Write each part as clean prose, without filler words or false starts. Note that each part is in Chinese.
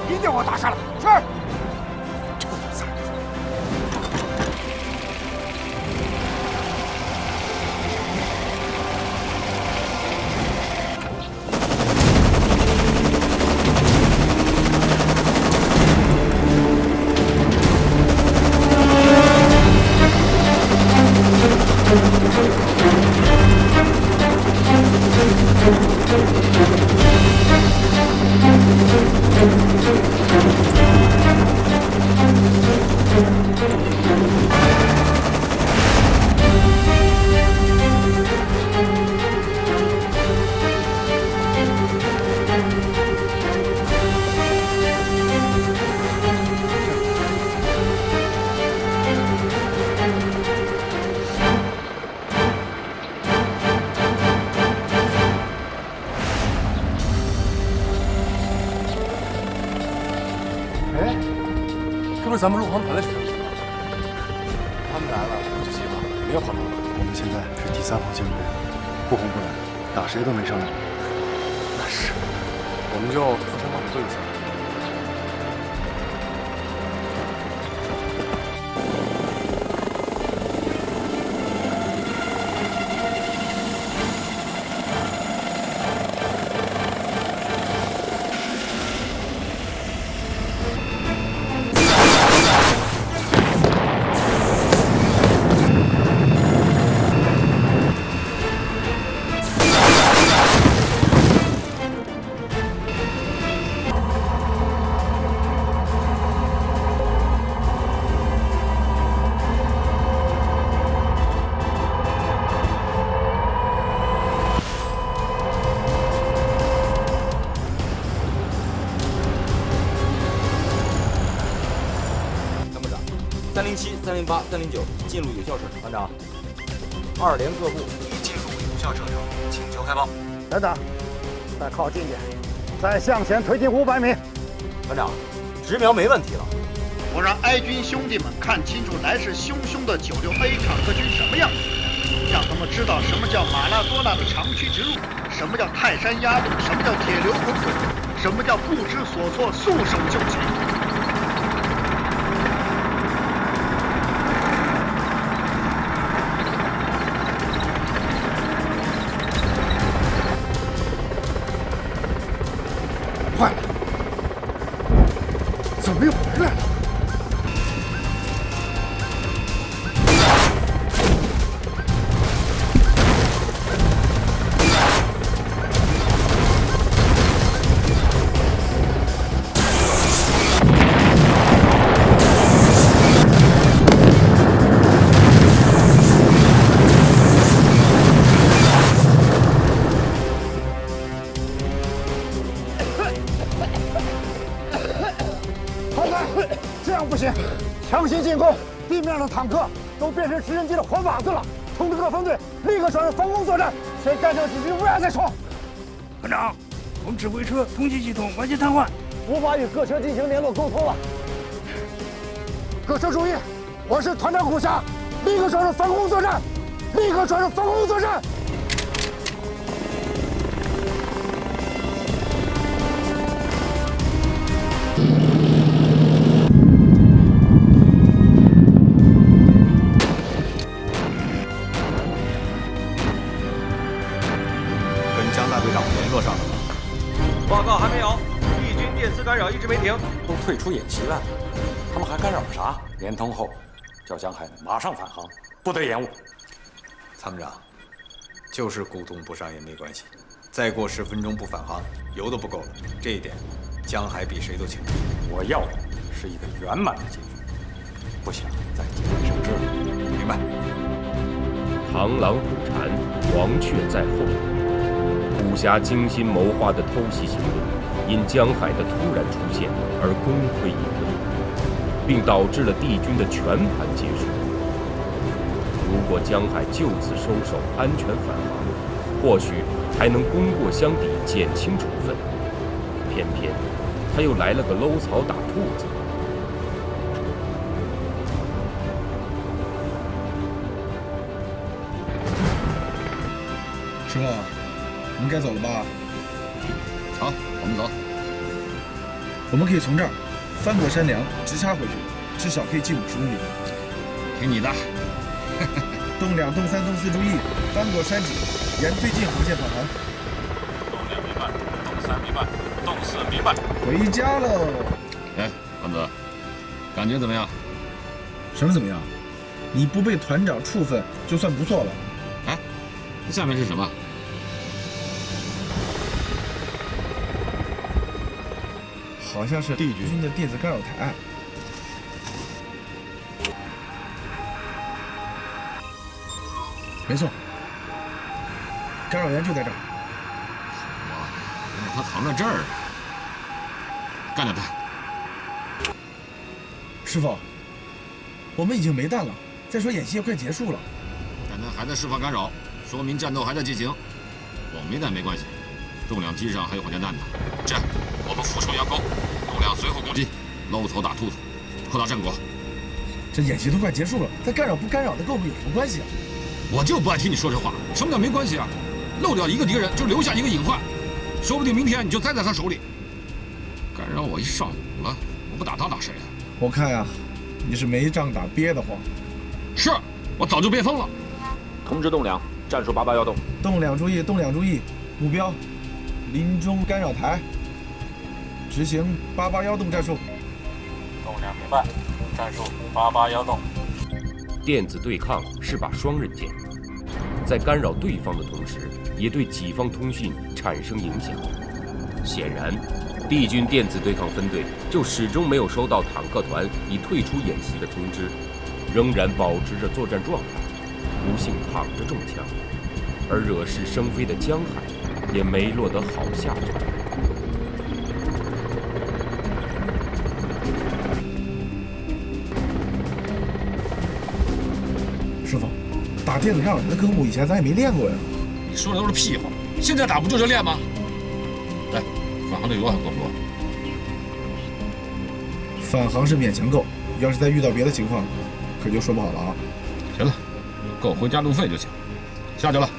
一定要我打下来。是。臭崽子！咱们陆航团的车，他们来了，不急了，别跑了。我们现在是第3方警卫，不红不蓝，打谁都没商量。那是，我们就扶山帮对一下。307、308、309进入有效射程。团长，2连各部已进入有效射程，请求开炮。等等，再靠近点，再向前推进500米。团长，直瞄没问题了。我让哀军兄弟们看清楚来势汹汹的96A 坦克军什么样子，让他们知道什么叫马拉多纳的长驱直入，什么叫泰山压路，什么叫铁流滚滚，什么叫不知所措束手就擒。坏了，怎么又回来了？这样不行，强行进攻，地面上坦克都变成直升机的活靶子了。通知各分队立刻转入防空作战，谁干这指示不要再冲。团长，我们指挥车通信系统完全瘫痪，无法与各车进行联络沟通了。各车注意，我是团长苦霞，立刻转入防空作战，立刻转入防空作战。报告还没有，义军电磁干扰一直没停。都退出演习了，他们还干扰啥？联通后，叫江海马上返航，不得延误。参谋长，就是咕咚不上也没关系，再过10分钟不返航，油都不够了。这一点，江海比谁都清楚。我要的是一个圆满的结局，不想再节外生枝了。明白。螳螂捕蝉，黄雀在后。武侠精心谋划的偷袭行动，因江海的突然出现而功亏一篑，并导致了敌军的全盘结束。如果江海就此收手，安全返航，或许还能功过相抵，减轻处分。偏偏他又来了个搂草打兔子。师傅，我们该走了吧？好，我们走。我们可以从这儿翻过山梁，直插回去，至少可以进50公里。听你的。动2、动3、动4，注意翻过山脊，沿最近航线返航。动2明白，动3明白，动4明白。回家喽。哎，王子，感觉怎么样？什么怎么样？你不被团长处分就算不错了。哎，下面是什么？好像是帝军的电子干扰台。没错，干扰源就在这儿。原来他藏在这儿。干掉他！师傅，我们已经没弹了。再说演习也快结束了，但他还在释放干扰，说明战斗还在进行。我没弹没关系，重量机上还有火箭弹呢。这样，我们俯冲佯攻，重量随后攻击，搂草打兔子，扩大战果。这演习都快结束了，他干扰不干扰的跟我们有什么关系啊？我就不爱听你说这话。什么叫没关系啊？漏掉一个敌人就留下一个隐患，说不定明天你就栽在他手里。干扰我一上午了，我不打他打谁啊？我看呀，你是没仗打憋得慌。是，我早就憋疯了。通知动2，战术88要动。动2注意，动2注意，目标林中干扰台，执行88要动战术。动2明白，战术88要动。电子对抗是把双刃剑，在干扰对方的同时，也对己方通讯产生影响。显然，帝军电子对抗分队就始终没有收到坦克团已退出演习的通知，仍然保持着作战状态，不幸躺着中枪，而惹是生非的江海也没落得好下场。师傅，打电子干扰台的科目以前咱也没练过呀。你说的都是屁话，现在打不就是练吗？来，返航的油还够不够？返航是勉强够，要是再遇到别的情况，可就说不好了啊。行了，够回家路费就行。下去了。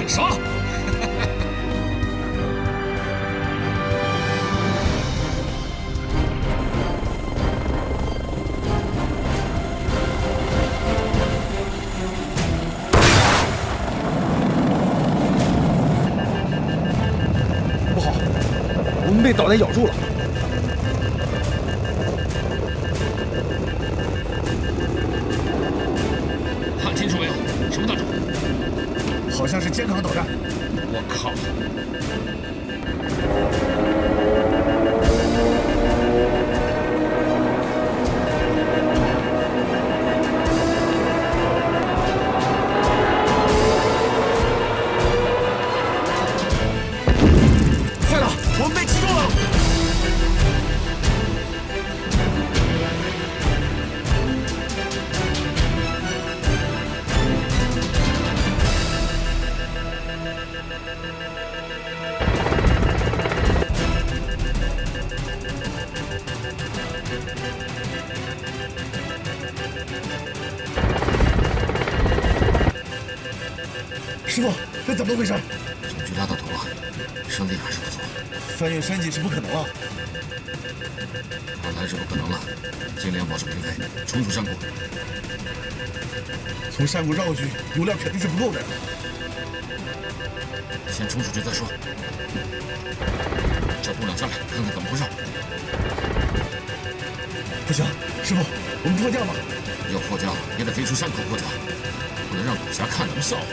爽！不好，我们被导弹咬住了。看清楚没有？什么弹种？好像是肩扛导弹。我靠！坏了，我们被击中了！师傅，这怎么回事？总局拉到头了，胜利还是不错。翻越山脊是不可能了。看来是不可能了，尽量保持平飞，冲出山谷。从山谷绕过去，油料肯定是不够的。先冲出去再说。这度量下来，看看怎么回事。不行，师傅，我们迫降吧。要迫降也得飞出山口迫降，不能让董侠看咱们笑话。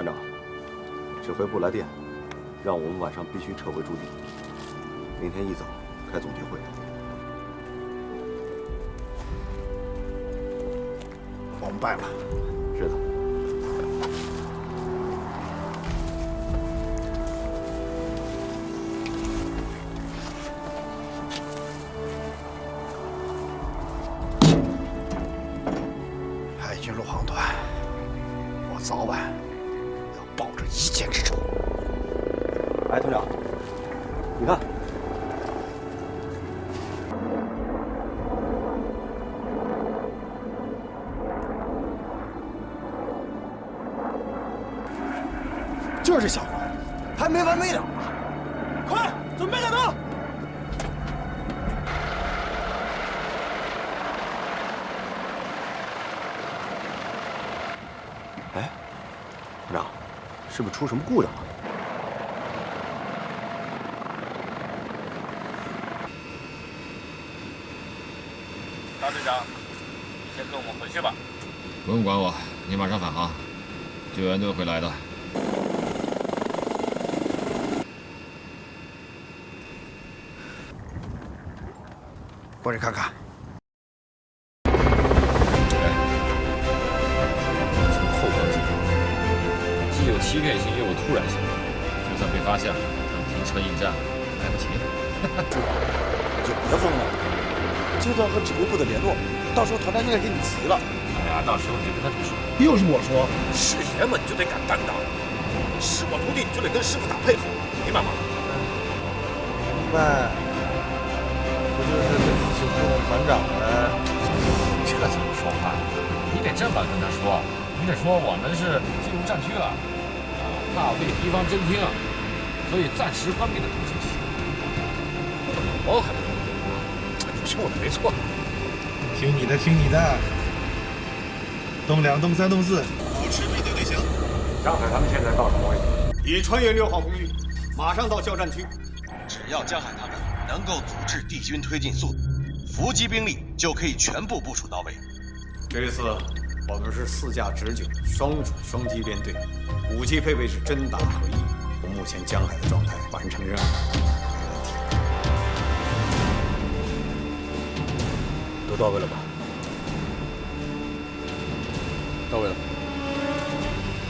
团长，指挥部来电，让我们晚上必须撤回驻地，明天一早开总结会。我们败了。是的。海军陆航团，我早晚要报这一箭之仇。哎，团长，你看。就是这小子，还没完没了呢！快，准备战斗！哎，团长，是不是出什么故障了？大队长，你先跟我们回去吧。不用管我，你马上返航，救援队会来的。过去看看。从后方进攻，既有欺骗性，又有突然性。就算被发现了，停车应战来不及。就别疯了，这段和指挥部的联络，到时候团长应该给你急了。哎呀，到时候你就跟他们说，又是我说，是爷们你就得敢担当，是我徒弟你就得跟师傅打配合，明白吗？明白。不就是得请动团长呗？这怎么说话？你得这么跟他说，你得说我们是进入战区了，怕被敌方侦听，所以暂时关闭了通信器。我还不懂，你说的没错。听你的，听你的。动2、动3、动4，保持密集队形。江海他们现在到什么位置？已穿越6号空域，马上到交战区。只要江海他们能够阻滞敌军推进速度，伏击兵力就可以全部部署到位。这次我们是4架直9双主双机编队，武器配备是真打合一。目前江海的状态，完成任务没问题。都到位了吧？到位了。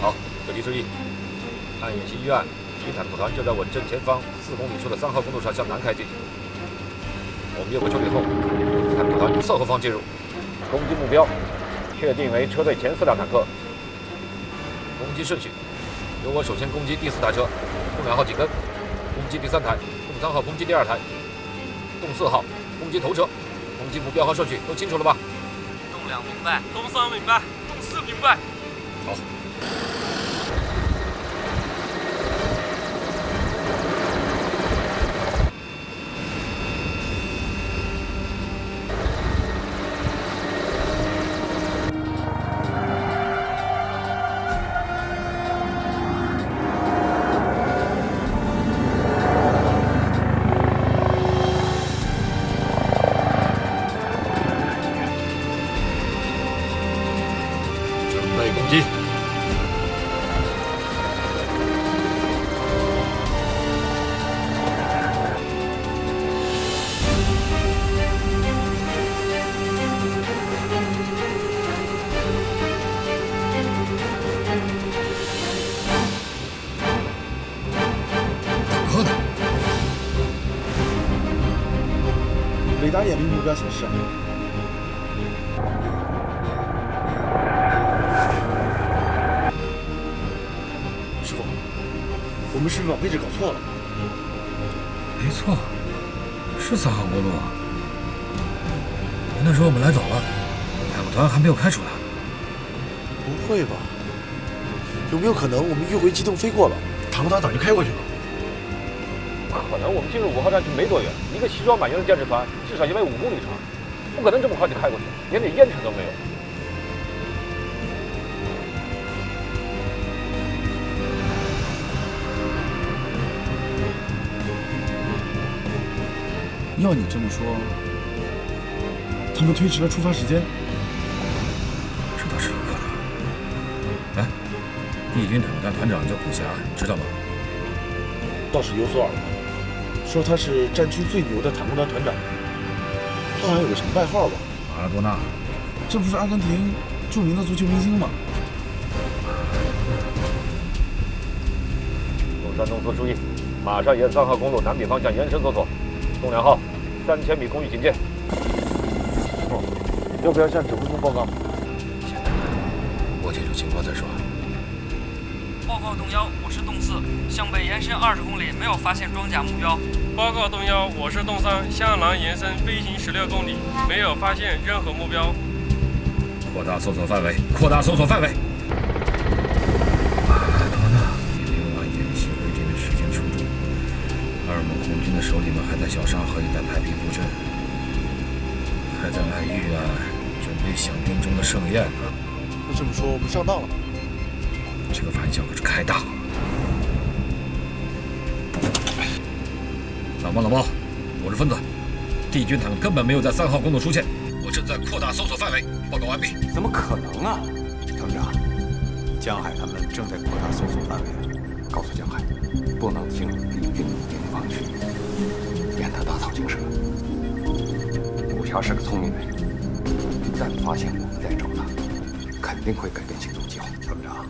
好，各地注意，按演习预案，敌坦克团就在我正前方4公里处的3号公路上向南开进。我们越过丘陵后，坦克团侧后方进入，攻击目标确定为车队前4辆坦克。攻击顺序由我首先攻击第4台车，动2号紧跟，攻击第3台，动3号攻击第2台，动4号攻击头车。攻击目标和顺序都清楚了吧？动2明白，动3明白，动4明白。好。攻击！坦克呢？雷达眼力目标显示。我们是不是把位置搞错了？没错，是3号公路啊。那时候我们来早了，坦克团还没有开出来。不会吧？有没有可能我们迂回机动飞过了，坦克团早就开过去了？不可能，我们进入5号战区没多远，一个西装满员的建设团至少也得5公里长，不可能这么快就开过去，连点烟尘都没有。要你这么说，他们推迟了出发时间，这倒是有可能。哎，帝军坦克团团长叫古霞，知道吗？倒是有所耳闻，说他是战区最牛的坦克团团长。他好像有个什么外号吧？马拉多纳，这不是阿根廷著名的足球明星吗？东三东四注意，马上沿3号公路南北方向延伸搜索。东2号，3000米空域警戒。要不要向指挥部报告？现在我解除情况再说。报告东1，我是东4，向北延伸20公里，没有发现装甲目标。报告东1，我是东3，向南延伸飞行16公里，没有发现任何目标。扩大搜索范围，扩大搜索范围。马拉多纳已没有按演习规定的时间出动，阿尔蒙红军的首领们还在小沙河一带排兵布阵，还在爱玉岸准备响叮中的盛宴呢。那这么说，我们上当了。这个玩笑可是开大了。老包，我是分子，帝军坦克根本没有在3号公路出现，我正在扩大搜索范围。报告完毕。怎么可能啊？团长，江海他们正在扩大搜索范围，告诉江海，不能进入敌军边防区，免得打草惊蛇。古霞是个聪明人，一旦发现我们在找他，肯定会改变行动计划。团长，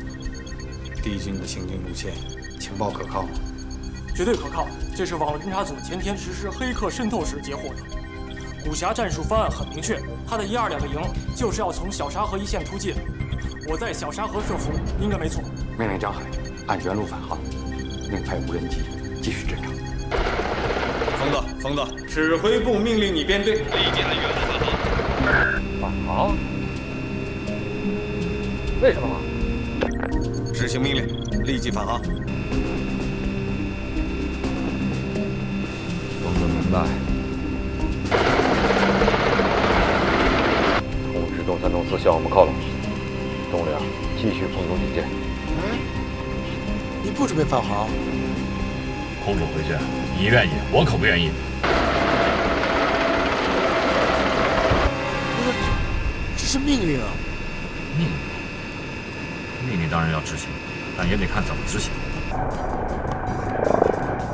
敌军的行军路线情报可靠吗？绝对可靠，这是网络侦察组前天实施黑客渗透时截获的。古霞战术方案很明确，他的1、2两个营就是要从小沙河一线突进。我在小沙河设伏，应该没错。命令江海按原路返航，另派无人机继续侦察。疯子，指挥部命令你编队，立即按原路返航。返航？为什么？执行命令，立即返航。疯子明白。通知东3、东4向我们靠拢，东2继续空中警戒。你不准备返航？空中回旋，你愿意，我可不愿意。这是命令啊！命令当然要执行，但也得看怎么执行。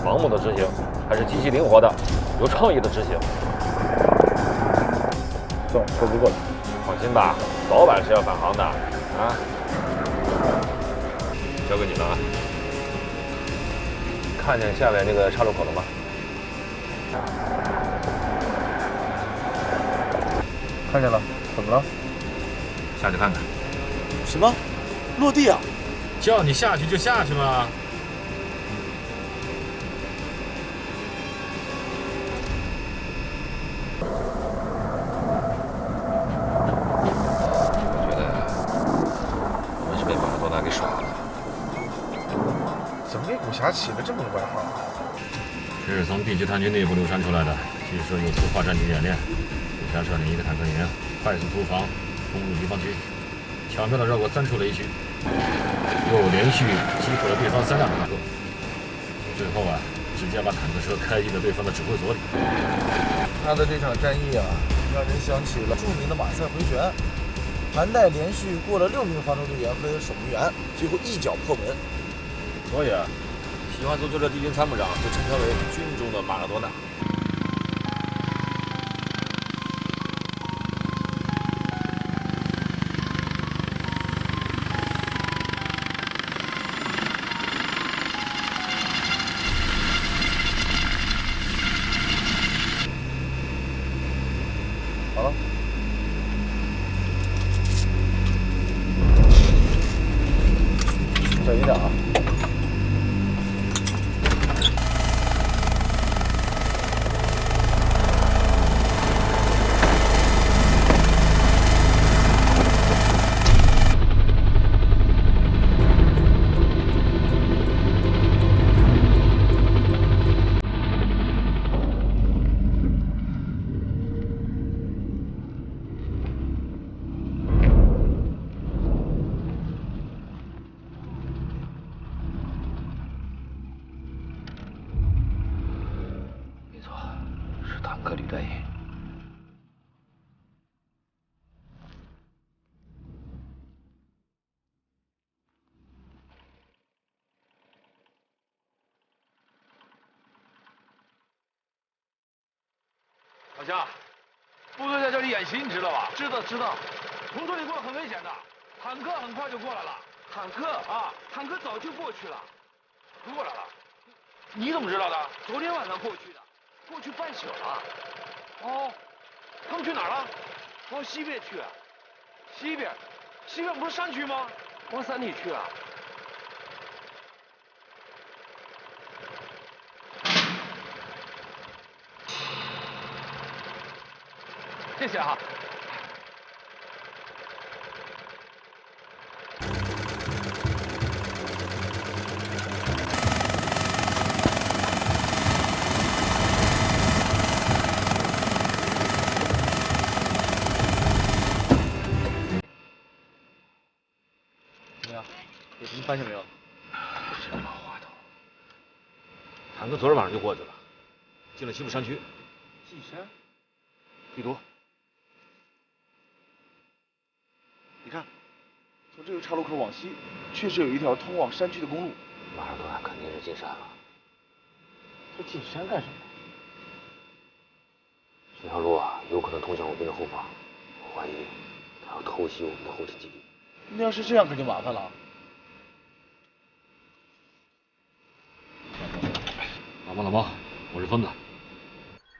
盲目的执行，还是极其灵活的、有创意的执行？算说不过来。放心吧，早晚是要返航的啊！交给你了啊！看见下面那个岔路口了吗？看见了，怎么了？下去看看。什么？落地啊？叫你下去就下去嘛。古霞起了这么个外号，这是从地区探军内部流传出来的。据说有次化战区演练，古霞率领一个坦克营快速突防攻入敌方区，巧妙地绕过3处雷区，又连续击毁了对方3辆坦克。最后直接把坦克车开进了对方的指挥所里。他的这场战役让人想起了著名的马赛回旋。韩代连续过了6名防守队员和守门员，最后一脚破门。所以，喜欢足球的敌军参谋长就称他为军中的马拉多纳。好了，小心点啊！霞，部队在这里演习，你知道吧？知道知道。从这里过很危险的，坦克很快就过来了。坦克啊，坦克早就过去了。过来了？你怎么知道的？昨天晚上过去的，过去半宿了。哦，他们去哪儿了？往西边去啊。西边？西边不是山区吗？往山里去啊。谢谢啊。怎么样？有什么发现没有？什么话头？坦克昨儿晚上就过去了，进了西部山区。进山？地图。你看，从这个岔路口往西，确实有一条通往山区的公路。马尔多纳肯定是进山了。他进山干什么？这条路啊，有可能通向我军的后方。我怀疑他要偷袭我们的后勤基地。那要是这样，可就麻烦了。老毛，我是疯子。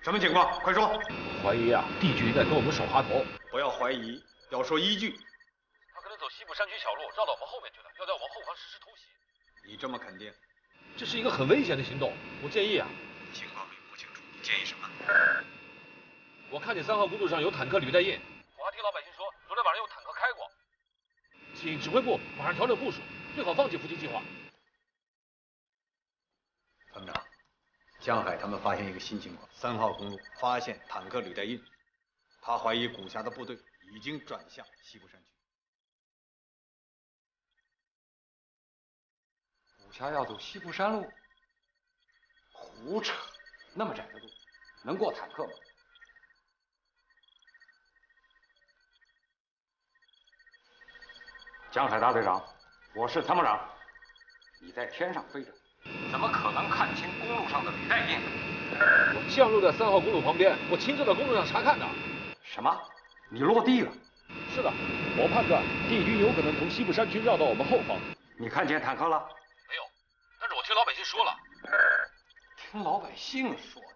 什么情况？快说！怀疑啊，地局在跟我们耍滑头。不要怀疑，要说依据。他可能走西部山区小路，绕到我们后面去了，要在我们后方实施偷袭。你这么肯定？这是一个很危险的行动。我建议啊，情况并不清楚，你建议什么？我看见3号公路上有坦克履带印，我还听老百姓说，昨天晚上有坦克开过。请指挥部马上调整部署，最好放弃伏击计划。团长，江海他们发现一个新情况，3号公路发现坦克履带印，他怀疑古霞的部队已经转向西部山区。古霞要走西部山路？胡扯！那么窄的路，能过坦克吗？江海大队长，我是参谋长，你在天上飞着，怎么可能看清公路上的履带印？我降落在3号公路旁边，我亲自在公路上查看的。什么？你落地了？是的，我判断敌军有可能从西部山区绕到我们后方。你看见坦克了？没有，但是我听老百姓说了。听老百姓说的？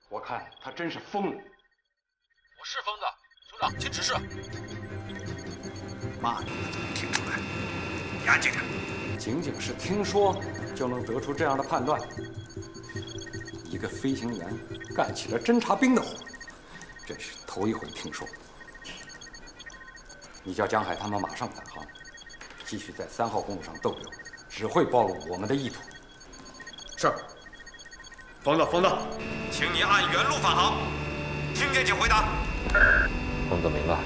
我看他真是疯了。我是疯子，首长，请指示。骂你们怎么听出来？严谨点。仅仅是听说就能得出这样的判断？一个飞行员干起了侦察兵的活，真是头一回听说。你叫江海他们马上返航，继续在3号公路上逗留，只会暴露我们的意图。是。疯子，请你按原路返航，听见请回答。疯子明白。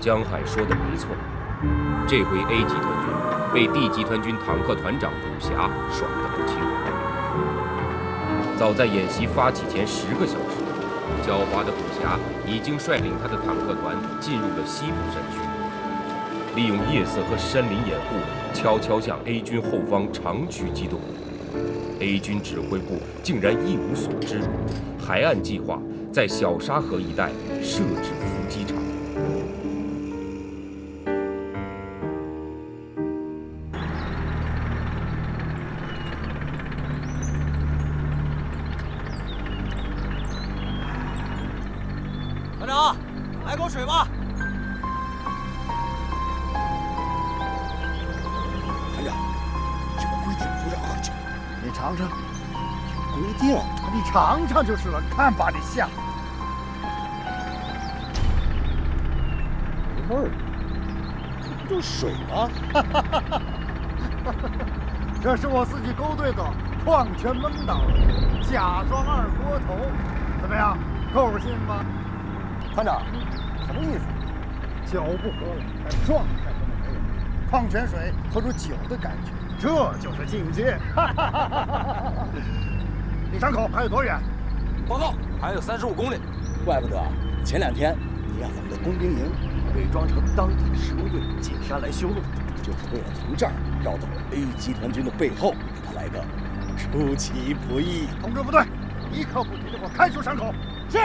江海说的没错，这回 A 集团军被 D 集团军坦克团长古霞耍得不轻。早在演习发起前10个小时，狡猾的古霞已经率领他的坦克团进入了西部山区，利用夜色和山林掩护，悄悄向 A 军后方长驱机动。A 军指挥部竟然一无所知，还按计划在小沙河一带设置伏击场。团长，来口水吧。团长，这个规定不让喝酒，你尝尝。规定，你尝尝就是了，看把你吓。没味儿，这不就是水吗？这是我自己勾兑的矿泉蒙岛假装二锅头，怎么样？够劲吧？团长，什么意思？酒不喝了，状态都没有，矿泉水喝出酒的感觉，这就是境界。离山口还有多远？报告，还有35公里。怪不得前2天你让我们的工兵营伪装成当地的施工队进山来修路，就是为了从这儿绕到 A 集团军的背后，给他来个出其不意。通知部队，一刻不停地给我看守山口。是。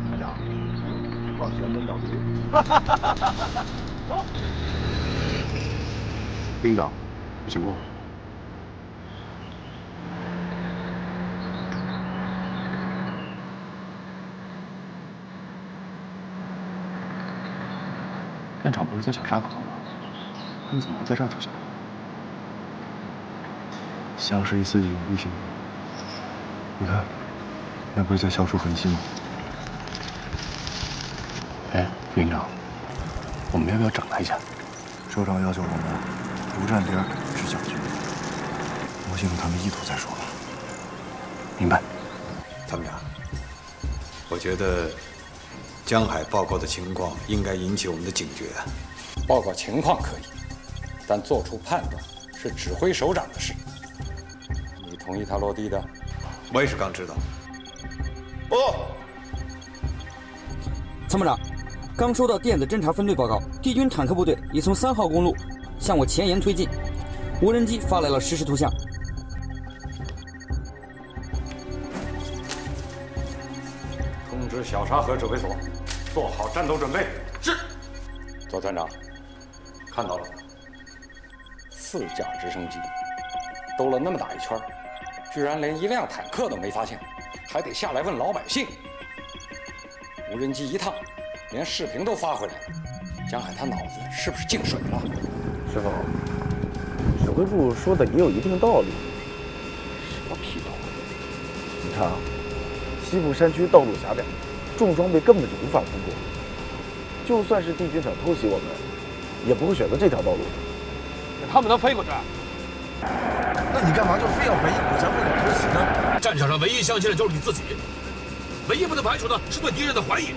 团长，放玄门倒驴。走。领导，请过。电厂不是在小沙口吗？他们怎么会在这儿出现？像是一次隐蔽行动。你看，那不是在消除痕迹吗？哎，副营长，我们要不要整他一下？首长要求我们不站边只讲局，摸清楚他们意图再说吧。明白。参谋长，我觉得江海报告的情况应该引起我们的警觉。报告情况可以，但做出判断是指挥首长的事。你同意他落地的？我也是刚知道。参谋长，刚收到电子侦察分队报告，敌军坦克部队已从3号公路向我前沿推进，无人机发来了实时图像。通知小沙河指挥所，做好战斗准备。是。左团长，看到了，4架直升机兜了那么大一圈，居然连1辆坦克都没发现，还得下来问老百姓。无人机一趟，连视频都发回来了。江海他脑子是不是进水了？师傅，指挥部说的也有一定道理。什么屁道理？你看啊，西部山区道路狭窄，重装备根本就无法通过。就算是敌军想偷袭我们，也不会选择这条道路。他们能飞过去？那你干嘛就非要怀疑国家会搞偷袭呢？战场上唯一相信的就是你自己，唯一不能排除的是对敌人的怀疑。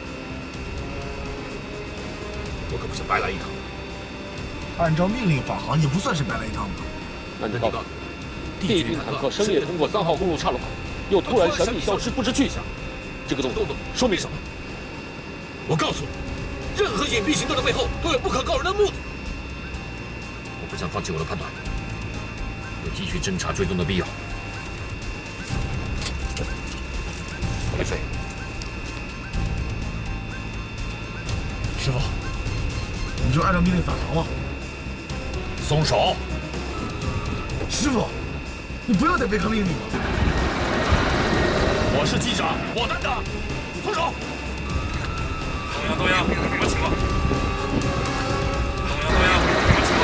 我可不想白来一趟。按照命令返航也不算是白来一趟吧？那你告诉我，敌军坦克深夜通过3号公路岔路口，又突然神秘消失，不知去向，这个动作说明什么？我告诉你，任何隐蔽行动的背后都有不可告人的目的。我不想放弃我的判断，有继续侦查追踪的必要。李飞，师傅，你就按照命令返航了。松手！师傅，你不要再违抗命令了。我是机长，我担当。松手！东阳，什么情况？东阳，什么情况？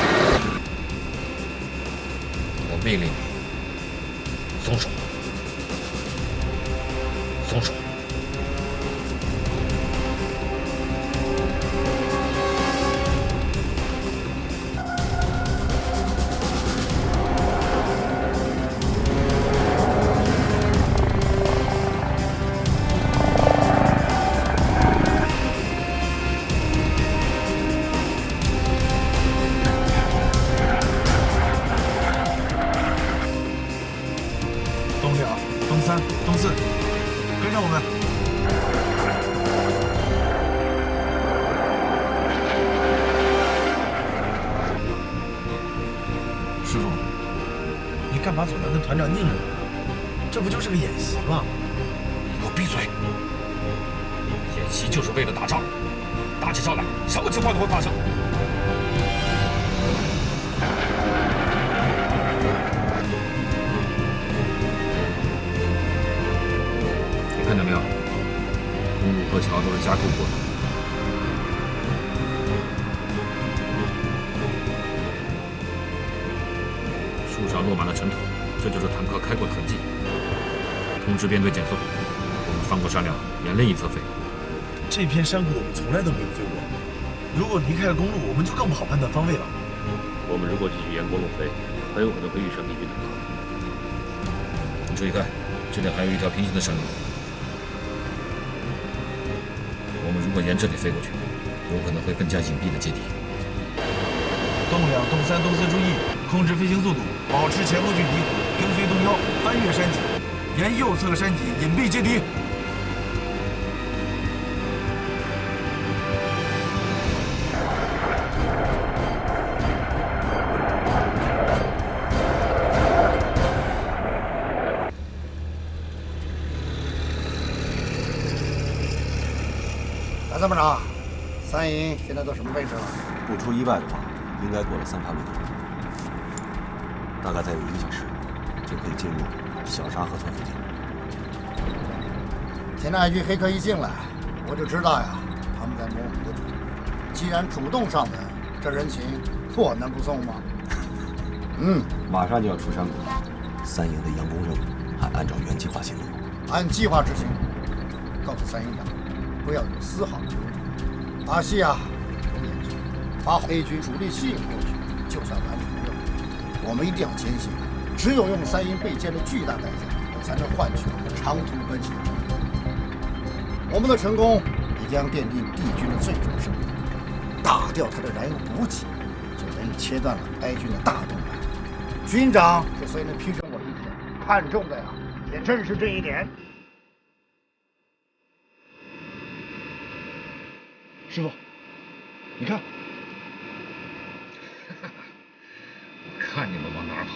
我命令你松手！松手！东2、东3、东4，跟上我们。师傅，你干嘛总要跟团长拧着呢？这不就是个演习吗？你给我闭嘴！演习就是为了打仗，打起仗来，什么情况都会发生。看到没有？公路和桥都是加固过的。树上落满了尘土，这就是坦克开过的痕迹。通知编队减速，我们翻过山梁，沿另一侧飞。这片山谷我们从来都没有飞过，如果离开了公路，我们就更不好判断方位了。我们如果继续沿公路飞，很有可能会遇上敌军坦克。你注意看，这里还有一条平行的山路。我们如果沿这里飞过去，有可能会更加隐蔽的接敌。东2、东3、东4注意，控制飞行速度，保持前后距离，跟随东妖翻越山脊，沿右侧山脊隐蔽接敌。参谋长，三营现在到什么位置了？不出意外的话，应该过了3卡米，大概再有1个小时，就可以进入小沙河村附近。前两句黑客一进来，我就知道呀，他们在摸我们的底。既然主动上门，这人情我能不送吗？马上就要出山谷了，3营的佯攻任务还按照原计划行动，按计划执行。告诉三营长，不要有丝毫的犹豫。阿西啊，有眼睛，把 A 军主力吸引过去，就算完成任务。我们一定要坚信，只有用三营被歼的巨大代价，才能换取我们长途奔袭的胜利。我们的成功也将奠定敌军的最终胜利。打掉他的燃油补给，就等于切断了 A 军的大动脉。军长之所以能批准我一天，看重的呀，也正是这一点。师傅，你看，看你们往哪儿跑！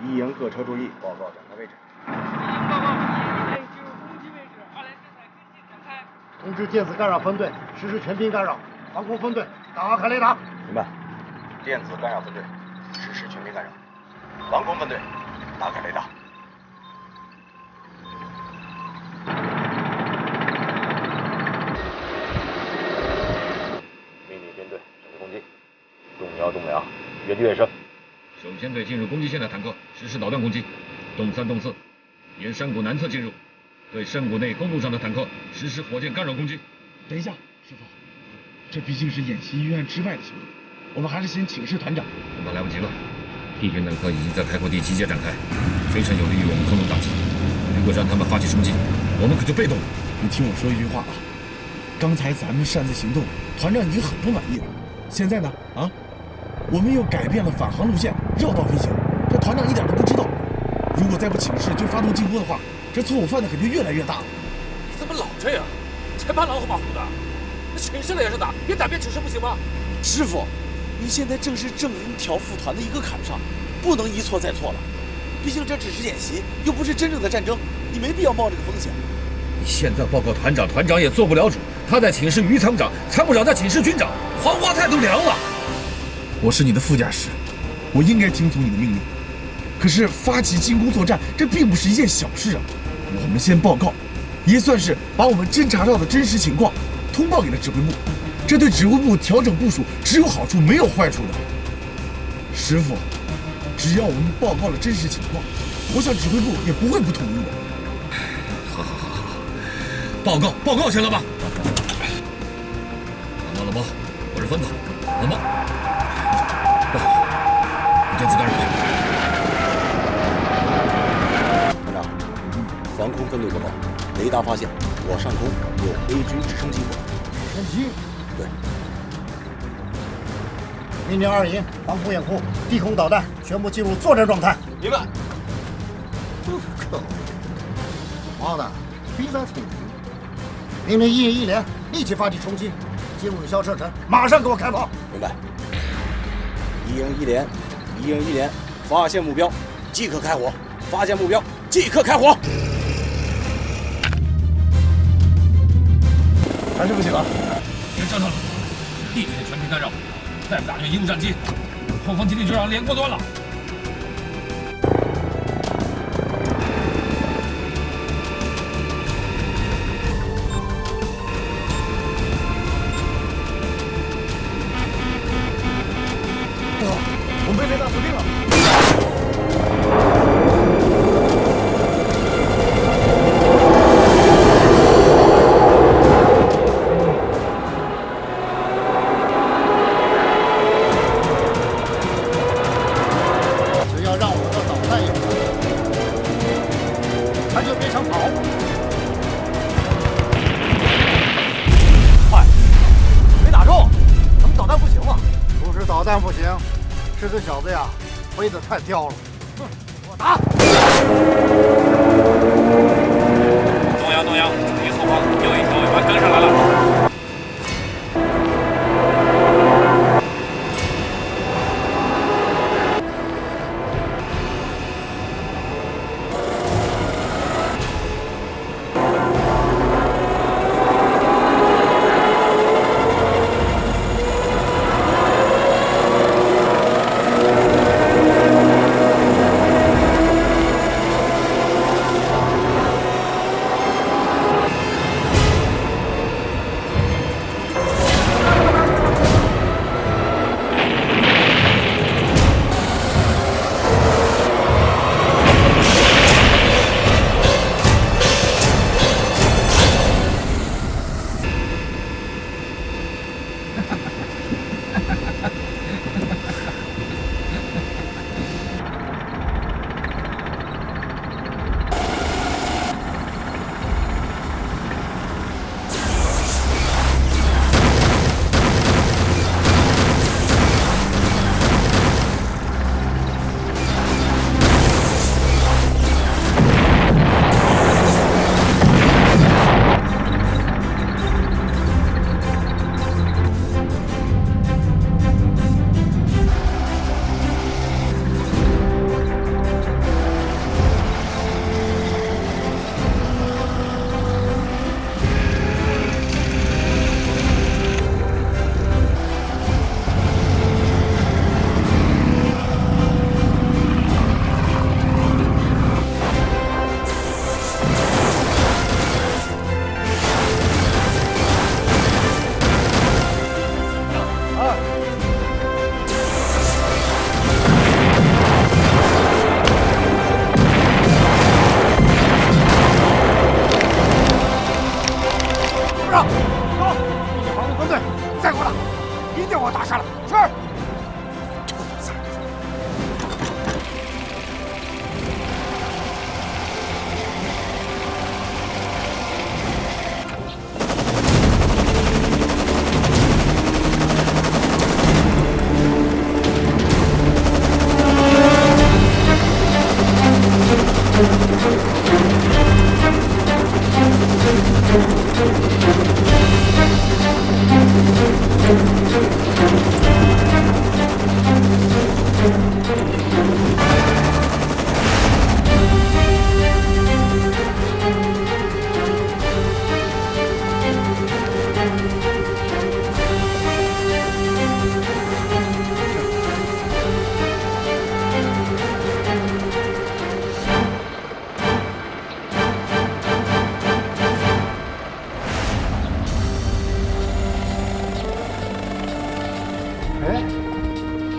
一营各车注意，报告展开位置。报告1营进入攻击位置，2连制裁跟进展开。通知电子干扰分队实施全屏干扰，防空分队打开雷达。明白。电子干扰分队实施全屏干扰，防空分队打开雷达。命令编队准备攻击，动摇动2，原地跃升。首先对进入攻击线的坦克实施导弹攻击，动3动4，沿山谷南侧进入，对山谷内公路上的坦克实施火箭干扰攻击。等一下，师傅，这毕竟是演习预案之外的行动，我们还是先请示团长。恐怕来不及了，敌军坦克已经在开阔地集结展开，非常有利于我们空中打击。如果让他们发起冲击，我们可就被动了。你听我说一句话啊，刚才咱们擅自行动，团长已经很不满意了。现在呢，我们又改变了返航路线，绕道飞行，这团长一点都不知道。如果再不请示就发动进攻的话，这错误犯的可就越来越大了。你怎么老这样？前怕狼后怕虎的，那请示了也是打，别打别请示不行吗？师傅，你现在正是正营调副团的一个坎上，不能一错再错了。毕竟这只是演习，又不是真正的战争，你没必要冒这个风险。你现在报告团长，团长也做不了主，他在请示于参谋长，参谋长在请示军长，黄花菜都凉了。我是你的副驾驶，我应该听从你的命令。可是发起进攻作战，这并不是一件小事啊。我们先报告，也算是把我们侦察到的真实情况通报给了指挥部，这对指挥部调整部署只有好处没有坏处的。师傅，只要我们报告了真实情况，我想指挥部也不会不同意的。好，报告，钱老板。老毛，我是分子，老毛。不好，有电子干扰。团长，防空分队报告，雷达发现我上空有 A 军直升机过来。直升机？对。命令2营防空掩护，地空导弹全部进入作战状态。明白。可恶！妈的，逼咱挺赢。命令1营1连立即发起冲击，进入有效射程，马上给我开炮。明白。1营1连，发现目标，即刻开火！发现目标，即刻开火！还是不行啊！别折腾了，敌军的全屏干扰，再不打就贻误战机，后方基地就让连过端了。我们被雷达锁定了。只要让我的导弹有用，他就别想跑。是这小子呀，飞得太刁了。哼，给我打！东阳，注意后方，有一条尾巴跟上来了。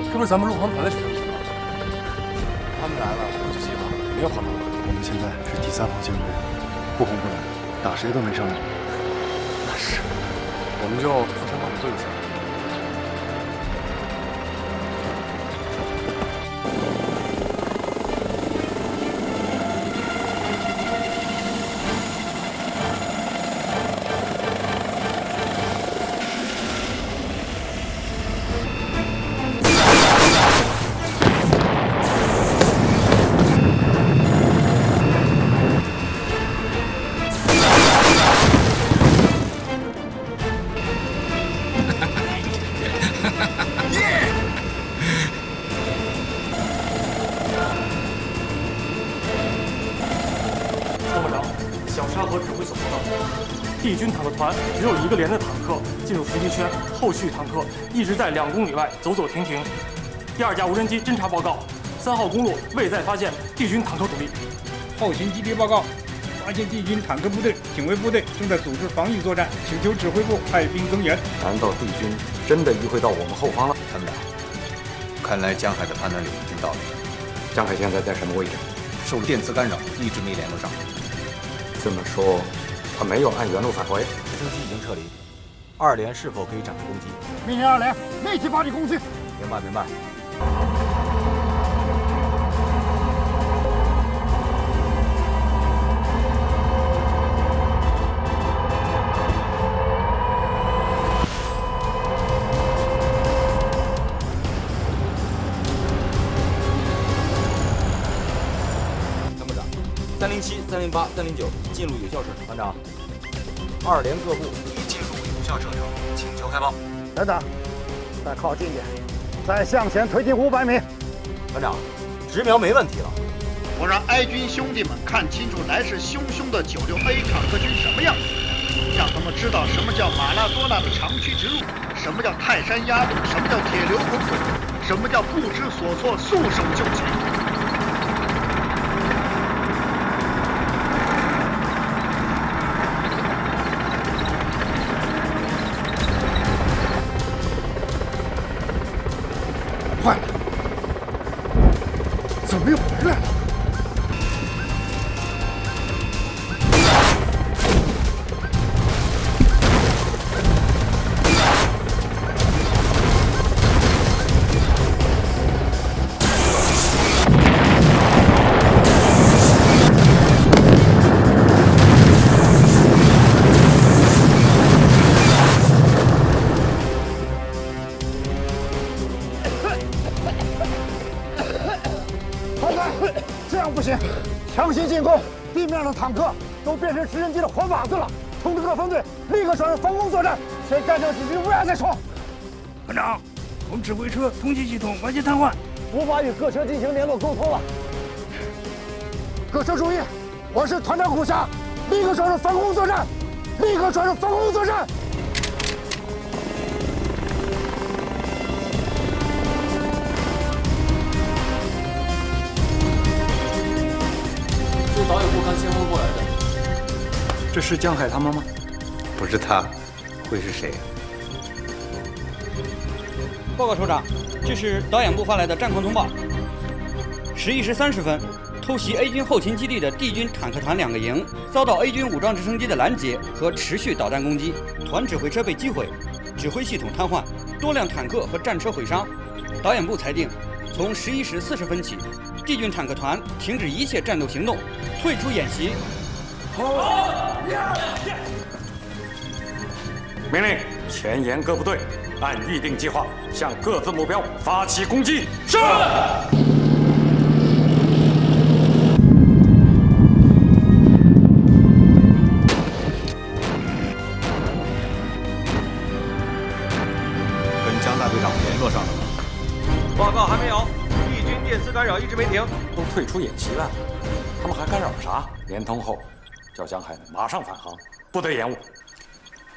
是不是咱们陆航团的车？他们来了，我就希望别慌了。我们现在是第3号舰队，不轰不来，打谁都没商量。那是，我们就负责往对下。帝军坦克团只有1个连的坦克进入伏击圈，后续坦克一直在2公里外走走停停。第2架无人机侦察报告：3号公路未再发现帝军坦克主力。后勤基地报告：发现帝军坦克部队、警卫部队正在组织防御作战，请求指挥部派兵增援。难道帝军真的迂回到我们后方了？参谋长，看来江海的判断力已经到了。江海现在在什么位置？受电磁干扰，一直没联络上。这么说，他没有按原路返回。直升机已经撤离。2连是否可以展开攻击？命令2连立即发起攻击。明白，明白。307、308、309进入有效时。团长，2连各部已进入有效射程，请求开炮。等等，再靠近点，再向前推进500米。团长，直瞄没问题了。我让哀军兄弟们看清楚来势汹汹的96A坦克军什么样子，让他们知道什么叫马拉多纳的长驱直入，什么叫泰山压路，什么叫铁流滚滚，什么叫不知所措束手就擒。坏了，怎么又回来了？这样不行，强行进攻，地面上的坦克都变成直升机的活靶子了。通知各分队立刻转入防空作战，先干掉几局乌鸦再说。团长，我们指挥车通信系统完全瘫痪，无法与各车进行联络沟通了。各车注意，我是团长虎侠，立刻转入防空作战，立刻转入防空作战。是导演部看先锋过来的。这是江海他们吗？不是他，会是谁？报告首长，这是导演部发来的战况通报。11时30分，偷袭 A 军后勤基地的 D 军坦克团2个营遭到 A 军武装直升机的拦截和持续导弹攻击，团指挥车被击毁，指挥系统瘫痪，多辆坦克和战车毁伤。导演部裁定，从11时40分起，D 军坦克团停止一切战斗行动，退出演习。命令前沿各部队按预定计划向各自目标发起攻击。是。跟江大队长联络上了吗？报告还没有，敌军电磁干扰一直没停。都退出演习了，他们还干扰啥？联通后，叫江海马上返航，不得延误。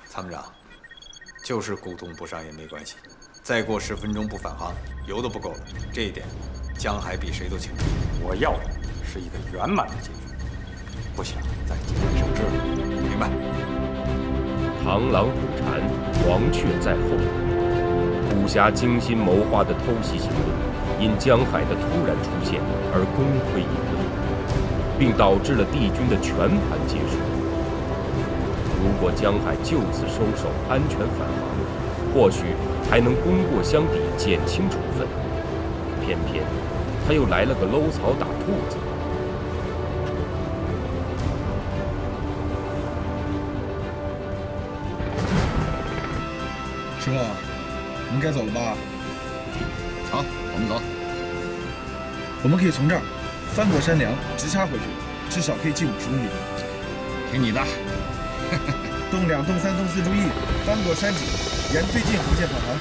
参谋长，就是沟通不上也没关系，再过10分钟不返航，油都不够了。这一点，江海比谁都清楚。我要的是一个圆满的结局，不想再节外生枝了。明白。螳螂捕蝉，黄雀在后。虎侠精心谋划的偷袭行动，因江海的突然出现而功亏一篑，并导致了敌军的全盘结束。如果江海就此收手，安全返航，或许还能功过相抵，减轻处分。偏偏他又来了个搂草打兔子。师傅，我们该走了吧？好，我们走。我们可以从这儿翻过山梁，直插回去，至少可以进50公里。听你的。洞2、洞3、洞4注意，翻过山脊，沿最近航线返航。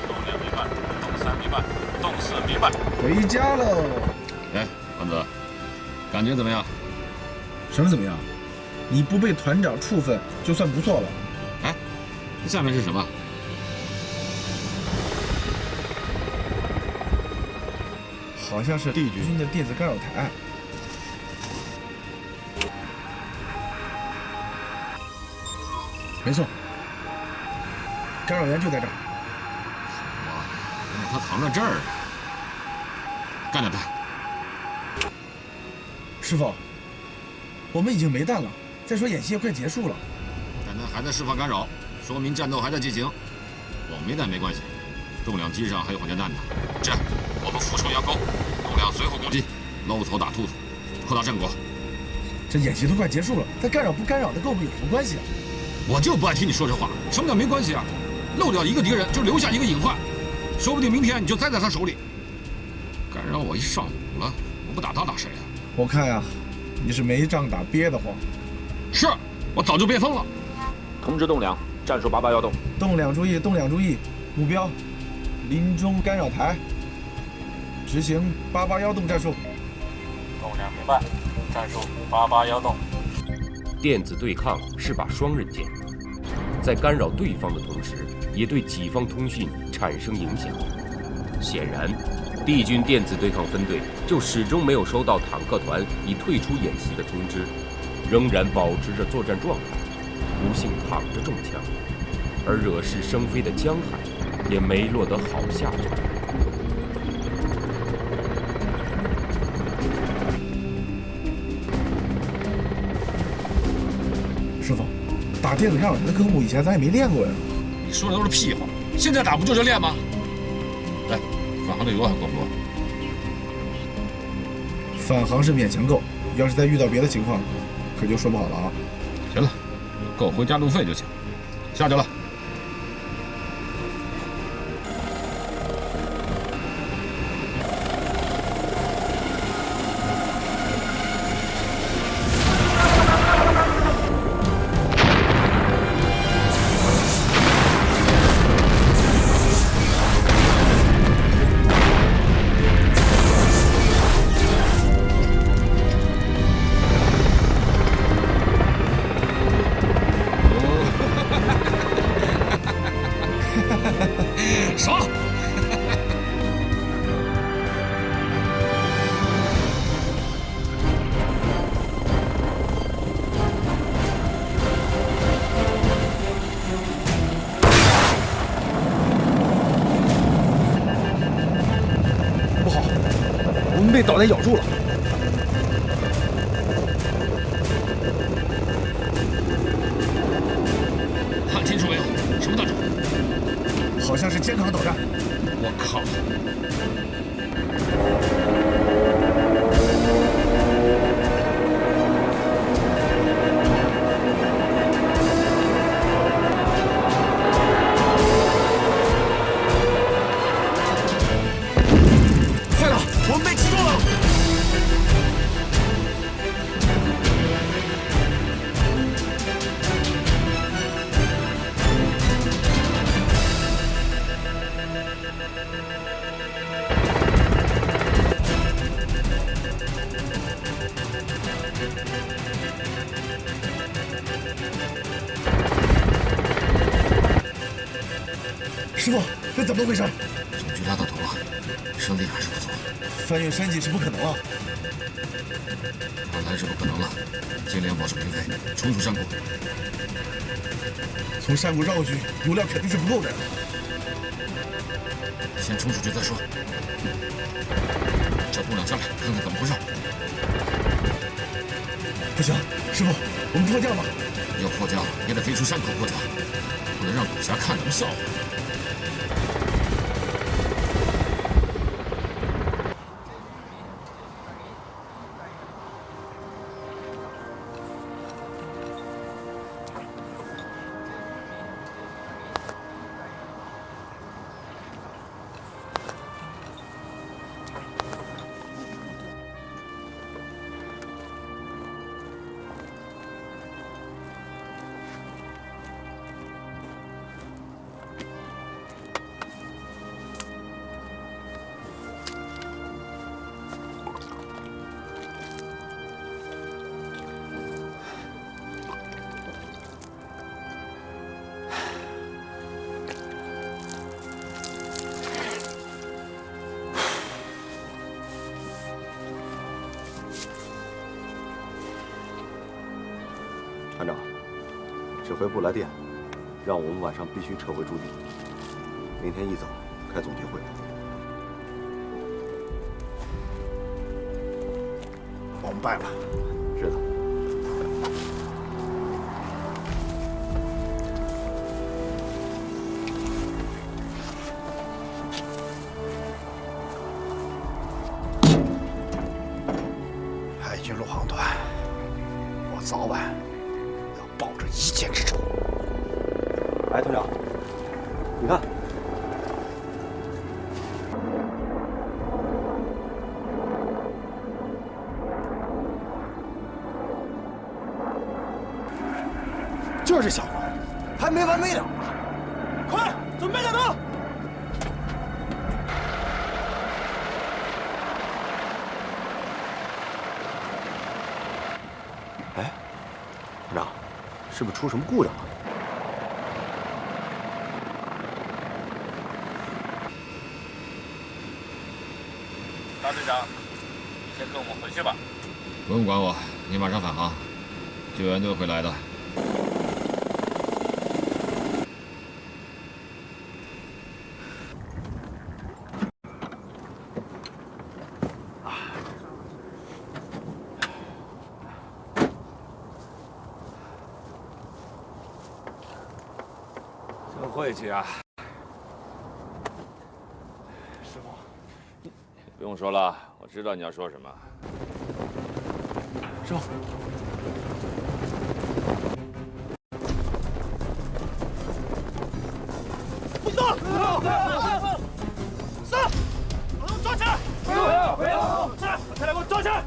洞2弥漫，洞3弥漫，洞4弥漫。回家喽！哎，丸子，感觉怎么样？什么怎么样？你不被团长处分就算不错了。哎，这下面是什么？好像是敌军的电子干扰台。没错，干扰源就在这儿。哇，原来他藏在这儿。干掉他！师傅，我们已经没弹了。再说演习也快结束了，但他还在释放干扰，说明战斗还在进行。我没弹没关系，重量机上还有火箭弹呢。这样，我们俯冲佯攻，重量随后攻击，搂草打兔子，扩大战果。这演习都快结束了，他干扰不干扰的跟我们有什么关系啊？我就不爱听你说这话。什么叫没关系啊？漏掉一个敌人就留下一个隐患，说不定明天你就栽在他手里。干扰我一上午了，我不打他打谁啊？我看呀，你是没仗打憋得慌。是，我早就憋疯了。通知栋梁，战术88要动。栋梁注意，栋梁注意，目标林中干扰台，执行88要动战术。栋梁明白，战术88要动。电子对抗是把双刃剑，在干扰对方的同时，也对己方通讯产生影响。显然，帝军电子对抗分队就始终没有收到坦克团已退出演习的通知，仍然保持着作战状态，不幸躺着中枪，而惹是生非的江海也没落得好下场。师傅，打电子干扰台的科目以前咱也没练过呀。你说的都是屁话，现在打不就是练吗？来，返航的油还够不够？返航是勉强够，要是再遇到别的情况，可就说不好了啊。行了，够回家路费就行。下去了。爽！不好，我们被导弹咬住了。看清楚没有？什么弹种？好像是肩扛导弹。我靠！坏了，我们被击中了！师傅，这怎么回事？总局拉到头了，身体还是不错。翻越山脊是不可能了。看来是不可能了，尽量保持平飞，冲出山谷。从山谷绕过去，油料肯定是不够的。先冲出去再说。叫部长下来，看看怎么回事。不行，师傅，我们迫降吧。要迫降也得飞出山口迫降，不能让董侠看咱们笑话。团长，指挥部来电，让我们晚上必须撤回驻地，明天一早开总结会。我们败了。是的。海军陆航团，我早晚要报这一箭之仇。哎，团长，你看，说这小话还没完没了呢！快准备战斗！哎，团长，是不是出什么故障了？大队长，你先跟我们回去吧。不用管我，你马上返航，救援队会来的。真晦气啊！师傅，不用说了，我知道你要说什么。师傅，不许动！上！把他们抓起来！不要！起来！把他俩给我抓起来！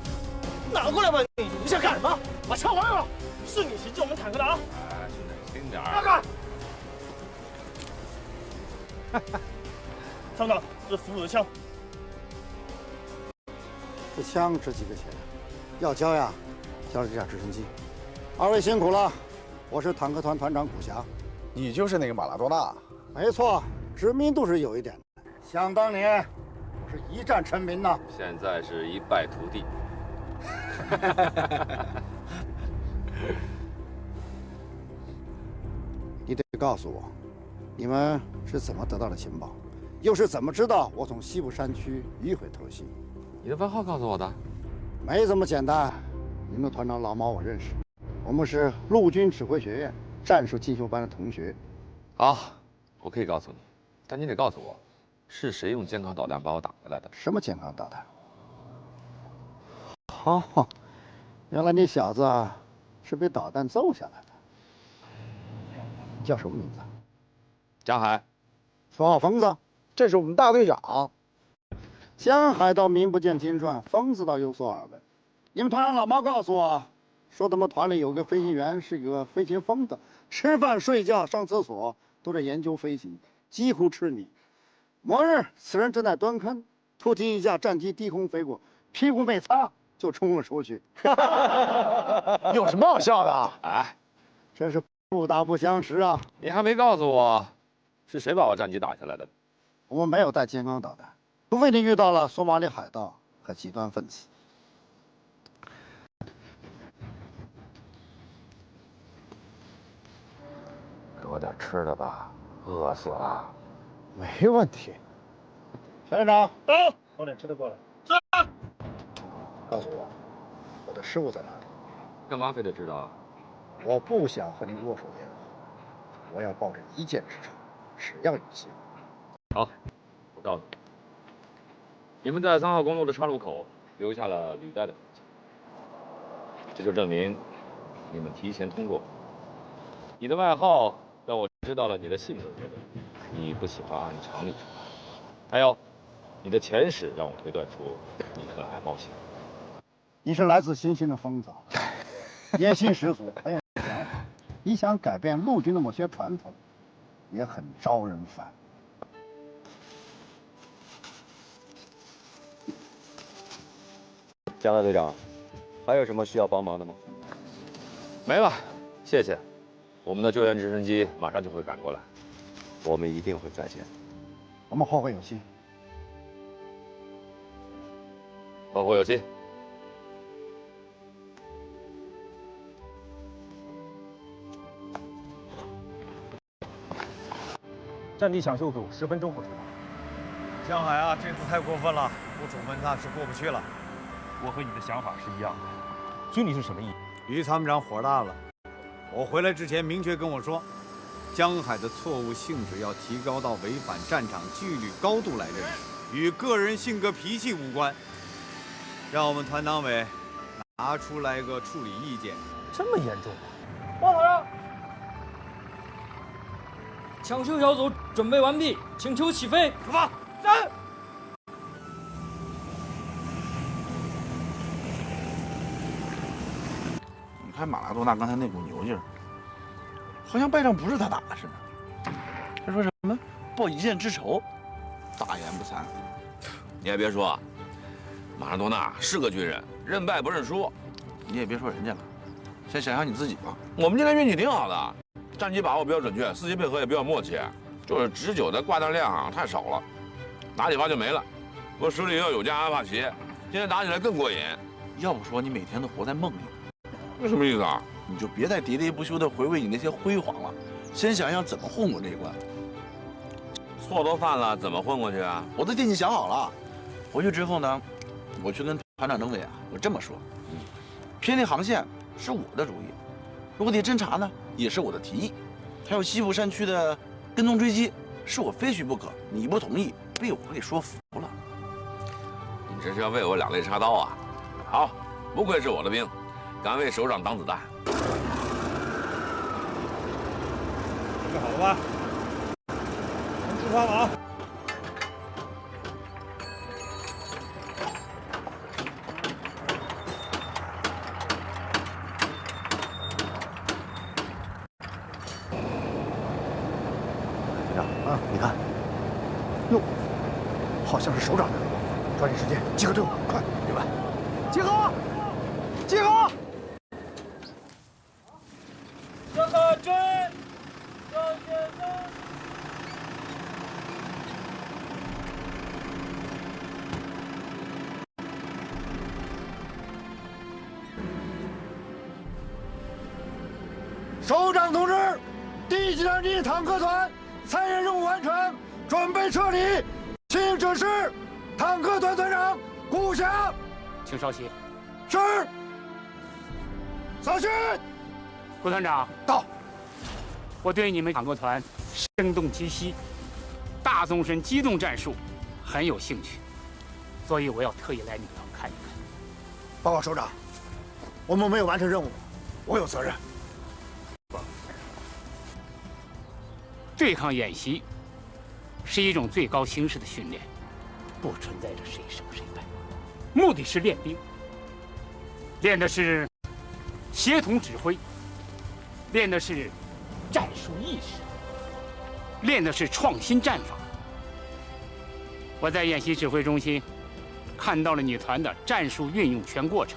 拿过来吧你！你想干什么？把枪还给我！是你袭击我们坦克的啊！轻点大哥！厂长，这俘虏的枪。这枪值几个钱？要交呀，交这架直升机。二位辛苦了，我是坦克团团长古霞。你就是那个马拉多纳？没错，知名度是有一点的。想当年，我是一战成名呐。现在是一败涂地。你得告诉我，你们是怎么得到的情报，又是怎么知道我从西部山区迂回偷袭？你的番号告诉我的？没这么简单。你们的团长老毛我认识，我们是陆军指挥学院战术进修班的同学。好，我可以告诉你，但你得告诉我，是谁用健康导弹把我打回来的？什么健康导弹？哦，原来你小子啊是被导弹揍下来的。你叫什么名字？江海。绰号疯子。这是我们大队长。江海倒名不见经传，疯子倒有所耳闻。你们团长老毛告诉我，说他们团里有个飞行员是个飞行疯子，吃饭、睡觉、上厕所都在研究飞行，几乎痴迷。某日，此人正在蹲坑，突听一架战机低空飞过，屁股没擦就冲了出去。有什么好笑的？哎，真是不打不相识啊！你还没告诉我，是谁把我战机打下来的？我们没有带健康导弹，除非你遇到了索马里海盗和极端分子。给我点吃的吧，饿死了。没问题。小连长，到，送点吃的过来。是。告诉我，我的师傅在哪里？干嘛非得知道啊？我不想和你握手言和，我要报着一箭之仇，只要有机会。好，我告诉你，你们在3号公路的岔路口留下了履带的痕迹，这就证明你们提前通过。你的外号让我知道了你的性格决断，你不喜欢按常理出牌。还有，你的前史让我推断出你很爱冒险。你是来自星星的疯子，野心十足，很有想法。你想改变陆军的某些传统，也很招人烦。江大队长，还有什么需要帮忙的吗？没了，谢谢。我们的救援直升机马上就会赶过来，我们一定会再见。我们后会有期。后会有期。战地抢修组10分钟后出发。江海啊，这次太过分了，部署们那是过不去了。我和你的想法是一样的。军里是什么意思？于参谋长火大了。我回来之前明确跟我说，江海的错误性质要提高到违反战场纪律高度来认识，与个人性格脾气无关。让我们团党委拿出来个处理意见。这么严重？报告上，抢修小组准备完毕，请求起飞。出发。是。你看马拉多纳刚才那股牛劲儿，好像败仗不是他打的似的。他说什么报一箭之仇，大言不惭。你也别说，马拉多纳是个军人，认败不认输。你也别说人家了，先想想你自己吧。我们今天运气挺好的，战机把握比较准确，四级配合也比较默契，就是直9的挂弹量太少了，打几发就没了。我手里要有架阿帕奇，今天打起来更过瘾。要不说你每天都活在梦里，这什么意思啊？你就别再喋喋不休地回味你那些辉煌了，先想想怎么混过这一关。错都犯了，怎么混过去啊？我都替你想好了，回去之后呢，我去跟团长政委啊，我这么说，偏离航线是我的主意，陆地侦察呢也是我的提议，还有西部山区的跟踪追击是我非去不可，你不同意，被我给说服了。你这是要为我两肋插刀啊？好，不愧是我的兵，敢为首长挡子弹。准备好了吧？我们出发了啊！队长啊，你看，哟，好像是首长来了，抓紧时间集合队伍，快，明白？集合！集合！这个追，向前走。首长同志，第几战机坦克团参演任务完成，准备撤离，请指示坦克团团长顾霞。请稍息。是。扫兴。顾团长到。我对你们坦克团声东击西、大纵深机动战术很有兴趣，所以我要特意来你们看一看。报告首长，我们没有完成任务，我有责任。对抗演习是一种最高形式的训练，不存在着谁胜谁败，目的是练兵，练的是协同指挥，练的是战术意识，练的是创新战法。我在演习指挥中心看到了你团的战术运用全过程，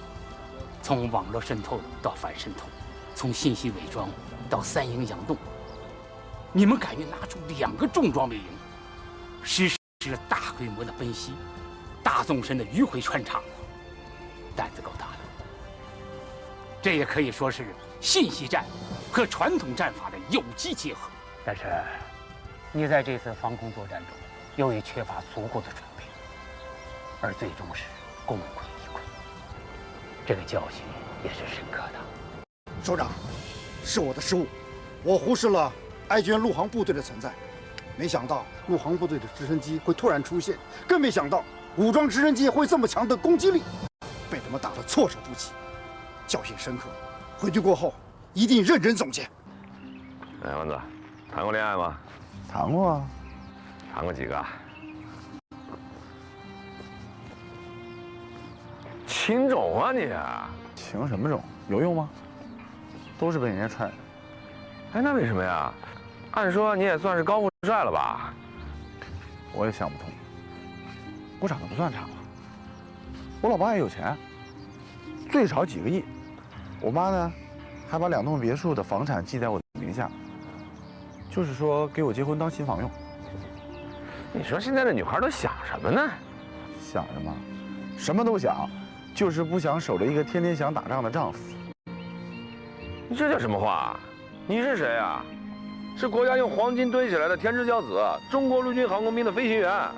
从网络渗透到反渗透，从信息伪装到三营佯动。你们敢于拿出2个重装备营，实施了大规模的奔袭、大纵深的迂回穿插，胆子够大的。这也可以说是信息战和传统战法的有机结合。但是，你在这次防空作战中，由于缺乏足够的准备，而最终是功亏一篑。这个教训也是深刻的。首长，是我的失误，我忽视了爱军陆航部队的存在，没想到陆航部队的直升机会突然出现，更没想到武装直升机会这么强的攻击力，被他们打得措手不及，教训深刻。回去过后一定认真总结。哎，丸子，谈过恋爱吗？谈过啊。谈过几个？情种啊你！情什么种？有用吗？都是被人家踹的。哎，那为什么呀？按说你也算是高富帅了吧？我也想不通。我长得不算差吧？我老爸也有钱，最少几个亿。我妈呢，还把2栋别墅的房产记在我名下，就是说给我结婚当新房用。你说现在的女孩都想什么呢？想什么？什么都想，就是不想守着一个天天想打仗的丈夫。你这叫什么话？你是谁啊？是国家用黄金堆起来的天之骄子，中国陆军航空兵的飞行员。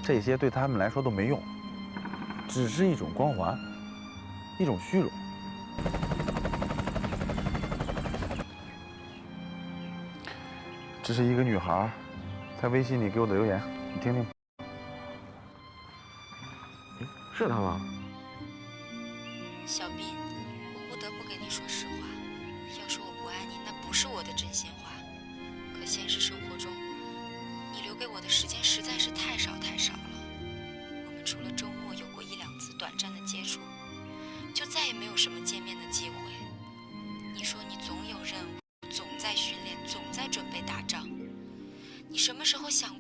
这些对他们来说都没用，只是一种光环，一种虚荣。这是一个女孩在微信里给我的留言，你听听。是她吗？小斌，我不得不跟你说实话，要说我不爱你，那不是我的真心话。可现实生活中，你留给我的时间实在是太少太少了。我们除了周末有过1、2次短暂的接触，就再也没有什么见面的机会。你说你总有任务，总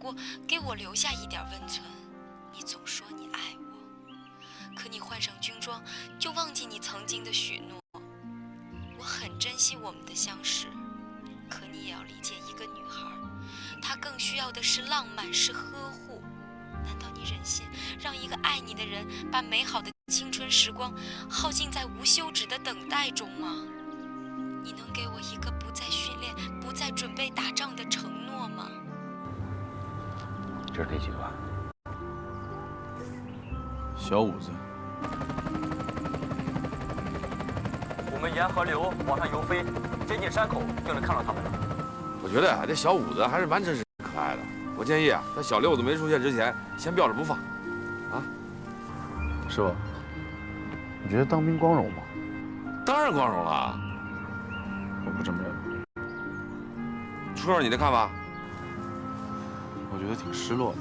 过给我留下一点温存。你总说你爱我，可你换上军装就忘记你曾经的许诺。我很珍惜我们的相识，可你也要理解一个女孩，她更需要的是浪漫，是呵护。难道你忍心让一个爱你的人把美好的青春时光耗尽在无休止的等待中吗？你能给我一个不再训练、不再准备打仗的承诺吗？这是第几个？小五子。我们沿河流往上游飞，接近山口就能看到他们了。我觉得啊，这小五子还是蛮真实可爱的。我建议啊，在小六子没出现之前，先吊着不放。啊，师傅，你觉得当兵光荣吗？当然光荣了。我不这么认为。说说你的看法。我觉得挺失落的。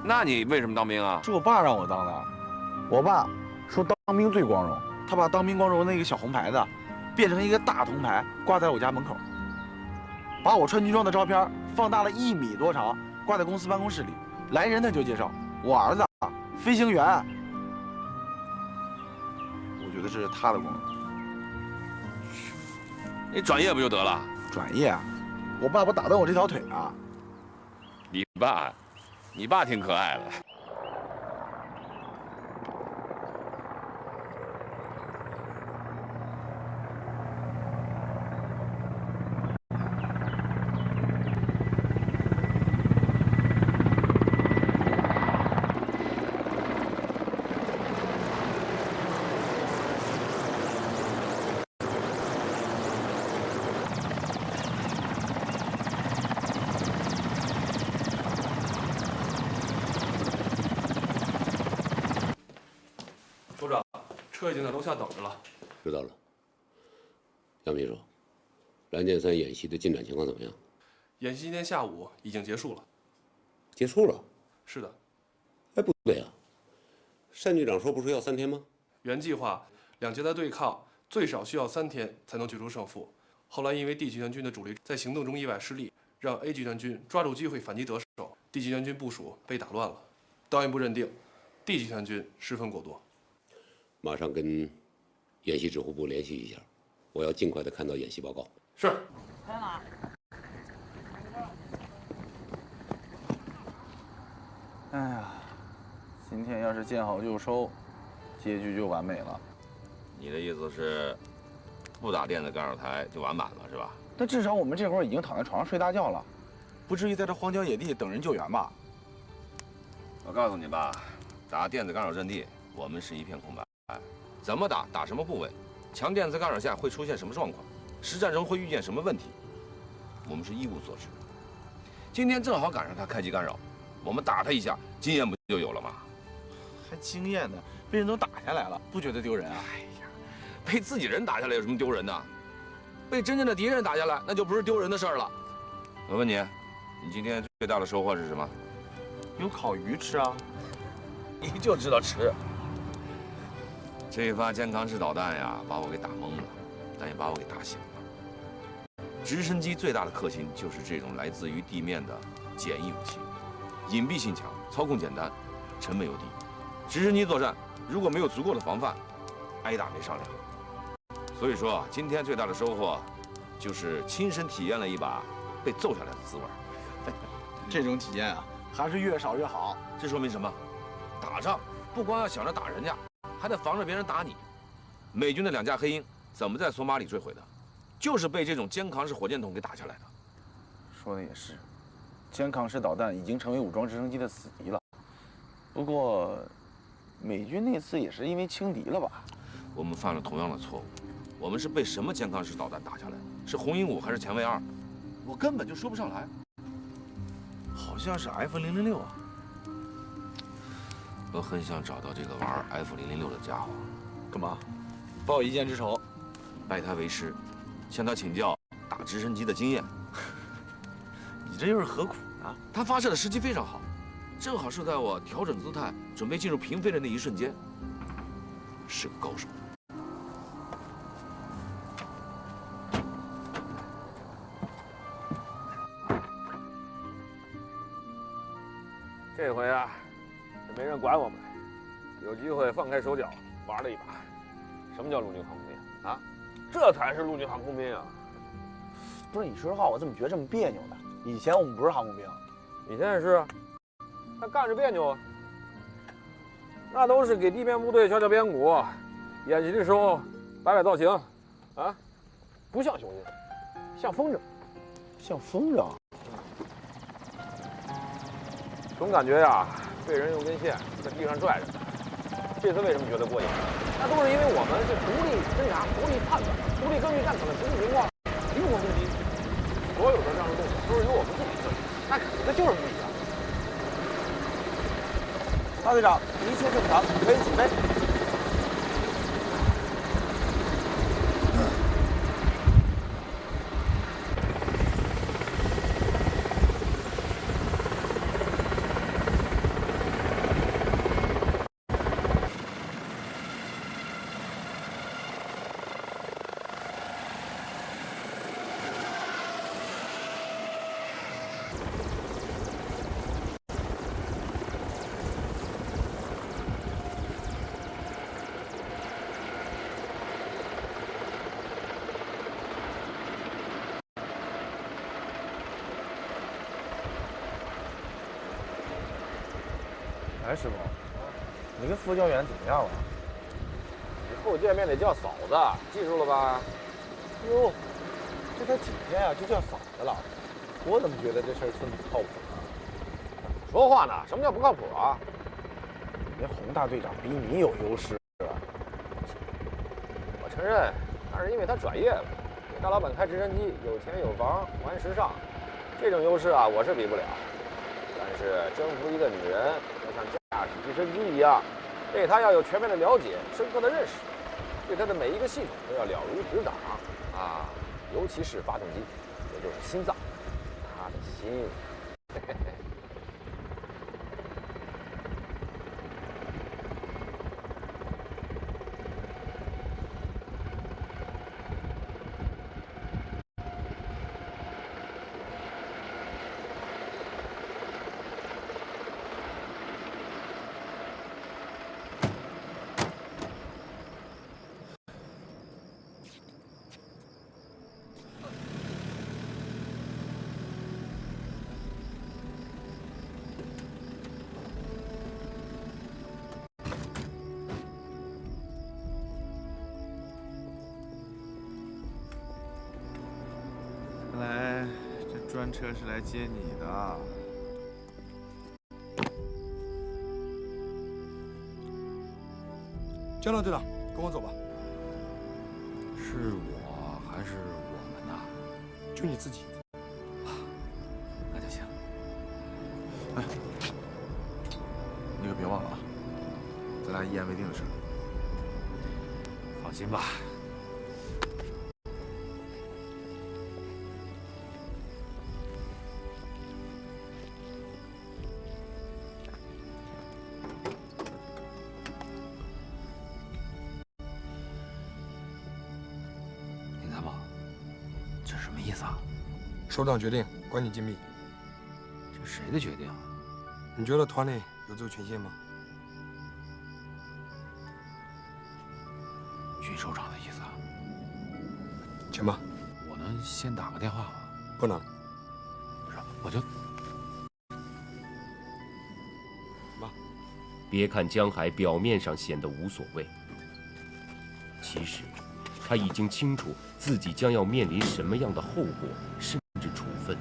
那你为什么当兵啊？是我爸让我当的。我爸说当兵最光荣，他把当兵光荣那个小红牌子变成一个大铜牌，挂在我家门口，把我穿军装的照片放大了1米多长，挂在公司办公室里。来人他就介绍我儿子飞行员。我觉得这是他的光荣。你转业不就得了？转业？我爸不打断我这条腿啊！你爸挺可爱的。首长，车已经在楼下等着了。知道了。杨秘书，蓝剑山演习的进展情况怎么样？演习今天下午已经结束了。结束了？是的。哎，不对啊，单局长说不是要3天吗？原计划两节的对抗最少需要3天才能决出胜负。后来因为 D 集团军的主力在行动中意外失利，让 A 集团军抓住机会反击得手 ，D 集团军部署被打乱了。导演部认定 D 集团军失分过多。马上跟演习指挥部联系一下，我要尽快的看到演习报告。是。在哪？哎呀，今天要是见好就收，结局就完美了。你的意思是，不打电子干扰台就完满了是吧？但至少我们这会儿已经躺在床上睡大觉了，不至于在这荒郊野地等人救援吧？我告诉你吧，打电子干扰阵地，我们是一片空白。怎么打，打什么部位，强电子干扰下会出现什么状况，实战中会遇见什么问题，我们是一无所知。今天正好赶上他开机干扰，我们打他一下，经验不就有了吗？还经验呢？被人都打下来了，不觉得丢人啊？哎呀，被自己人打下来有什么丢人的？被真正的敌人打下来，那就不是丢人的事儿了。我问你，你今天最大的收获是什么？有烤鱼吃啊！你就知道吃。这发肩扛式导弹呀，把我给打懵了，但也把我给打醒了。直升机最大的克星就是这种来自于地面的简易武器，隐蔽性强，操控简单，成本又低。直升机作战如果没有足够的防范，挨打没商量。所以说，今天最大的收获就是亲身体验了一把被揍下来的滋味。这种体验啊，还是越少越好。这说明什么？打仗不光要想着打人家，还得防着别人打你。美军的2架黑鹰怎么在索马里坠毁的？就是被这种肩扛式火箭筒给打下来的。说的也是，肩扛式导弹已经成为武装直升机的死敌了。不过，美军那次也是因为轻敌了吧？我们犯了同样的错误。我们是被什么肩扛式导弹打下来的？是红鹰5还是前卫2？我根本就说不上来。好像是 F006啊。我很想找到这个玩 F006的家伙。干嘛？报一箭之仇，拜他为师，向他请教打直升机的经验。你这又是何苦呢？他发射的时机非常好，正好是在我调整姿态，准备进入平飞的那一瞬间。是个高手。这回啊，没人管我们，有机会放开手脚玩了一把。什么叫陆军航空兵啊？这才是陆军航空兵啊！不是你说实话，我怎么觉得这么别扭呢？以前我们不是航空兵，以前也是，那干着别扭啊。那都是给地面部队敲敲边鼓，演习的时候摆造型，啊，不像雄鹰，像风筝，像风筝。总感觉呀，被人用根线在地上拽着。这次为什么觉得过瘾？那都是因为我们是独立侦察、独立判断、独立根据战场的实际情况灵活攻击，所有的战术动作都是由我们自己设计，那肯定就是不一样。大队长，一切正常，可以起飞。哎，师傅，你跟副教员怎么样了？以后见面得叫嫂子，记住了吧？哟，这才几天啊，就叫嫂子了？我怎么觉得这事儿这么不靠谱呢？说话呢？什么叫不靠谱啊？人洪大队长比你有优势。我承认，那是因为他转业了，给大老板开直升机，有钱有房，玩时尚，这种优势啊，我是比不了。但是征服一个女人，要像驾驶直升机一样，对她要有全面的了解、深刻的认识，对她的每一个系统都要了如指掌啊！尤其是发动机，也就是心脏，她的心。看来这专车是来接你的。江老队长，跟我走吧。是我还是我们呐？就你自己。那就行。哎，你可别忘了啊，咱俩一言为定的事。放心吧。首长决定关你禁闭。这谁的决定啊？你觉得团里有这个权限吗？军首长的意思啊？行吧。我能先打个电话吗？不能。不是，我就。别看江海表面上显得无所谓，其实他已经清楚自己将要面临什么样的后果，甚至处分。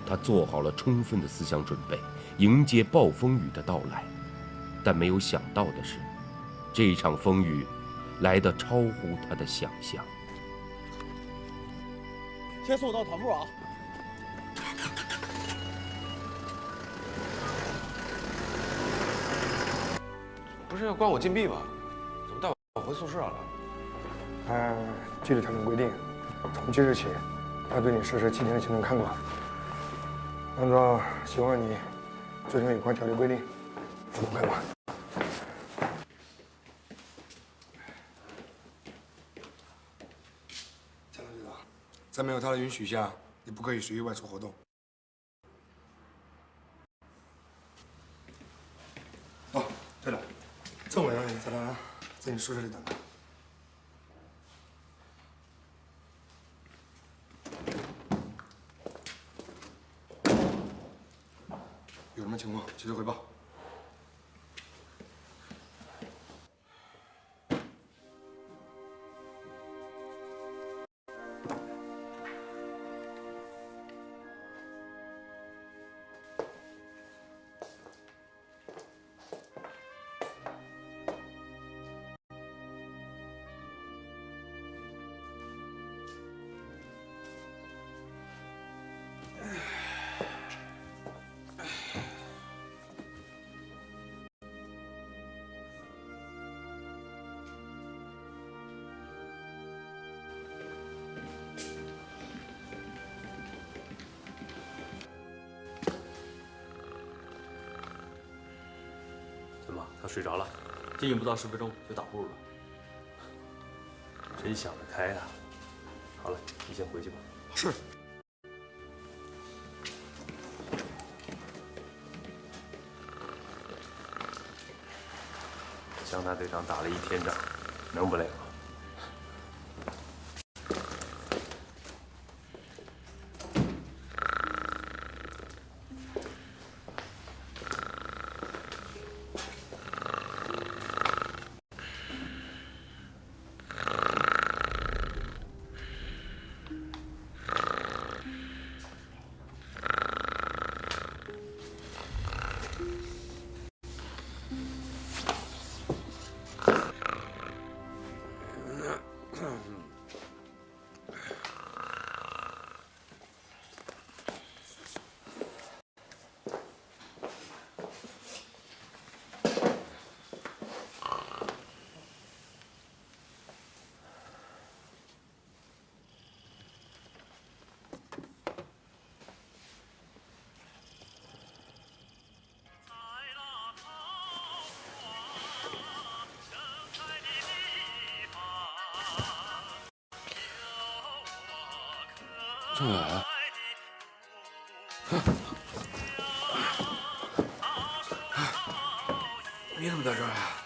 他做好了充分的思想准备，迎接暴风雨的到来。但没有想到的是，这场风雨来得超乎他的想象。先送我到团部啊！不是要关我禁闭吧？怎么带我回宿舍了？按纪律调整规定，从今日起，要对你实施7天的行政看管。按照希望你遵守有关条例规定，服从看管。江队长，在没有他的允许下，你不可以随意外出活动。团长在你宿舍里等着。有什么情况及时汇报。 怎么，他睡着了？接应不到10分钟就打呼噜了。真想得开啊！好了，你先回去吧。是。江大队长打了1天仗，能不累吗？ 郑远，你怎么在这儿啊？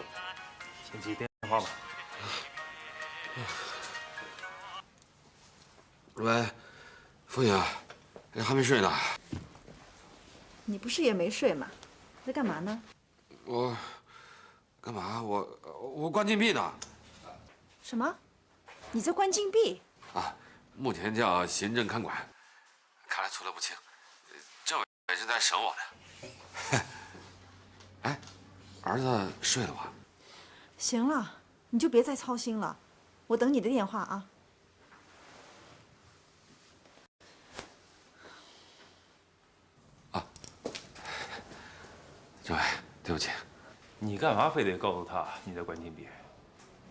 先接电话吧。喂，凤英，还没睡呢。你不是也没睡吗？在干嘛呢？我干嘛？我关禁闭呢。什么？你在关禁闭？啊，目前叫行政看管，看来出了不清。政委也是在审我呢。哎，儿子睡了吧？行了，你就别再操心了，我等你的电话啊。政委，对不起。你干嘛非得告诉他你在关禁闭？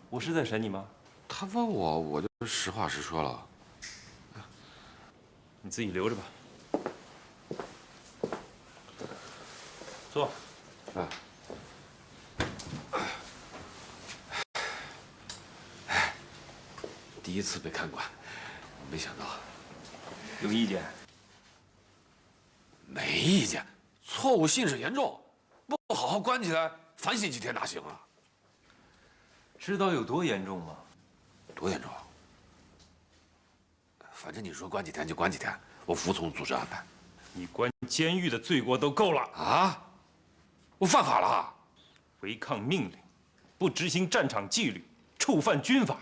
我是在审你吗？他问我，我就实话实说了。你自己留着吧。坐。啊。第一次被看管，没想到。有意见？没意见。错误性质严重，不好好关起来，反省几天哪行啊？知道有多严重吗？多严重？反正你说关几天就关几天，我服从组织安排。你关监狱的罪过都够了啊！我犯法了？违抗命令，不执行战场纪律，触犯军法。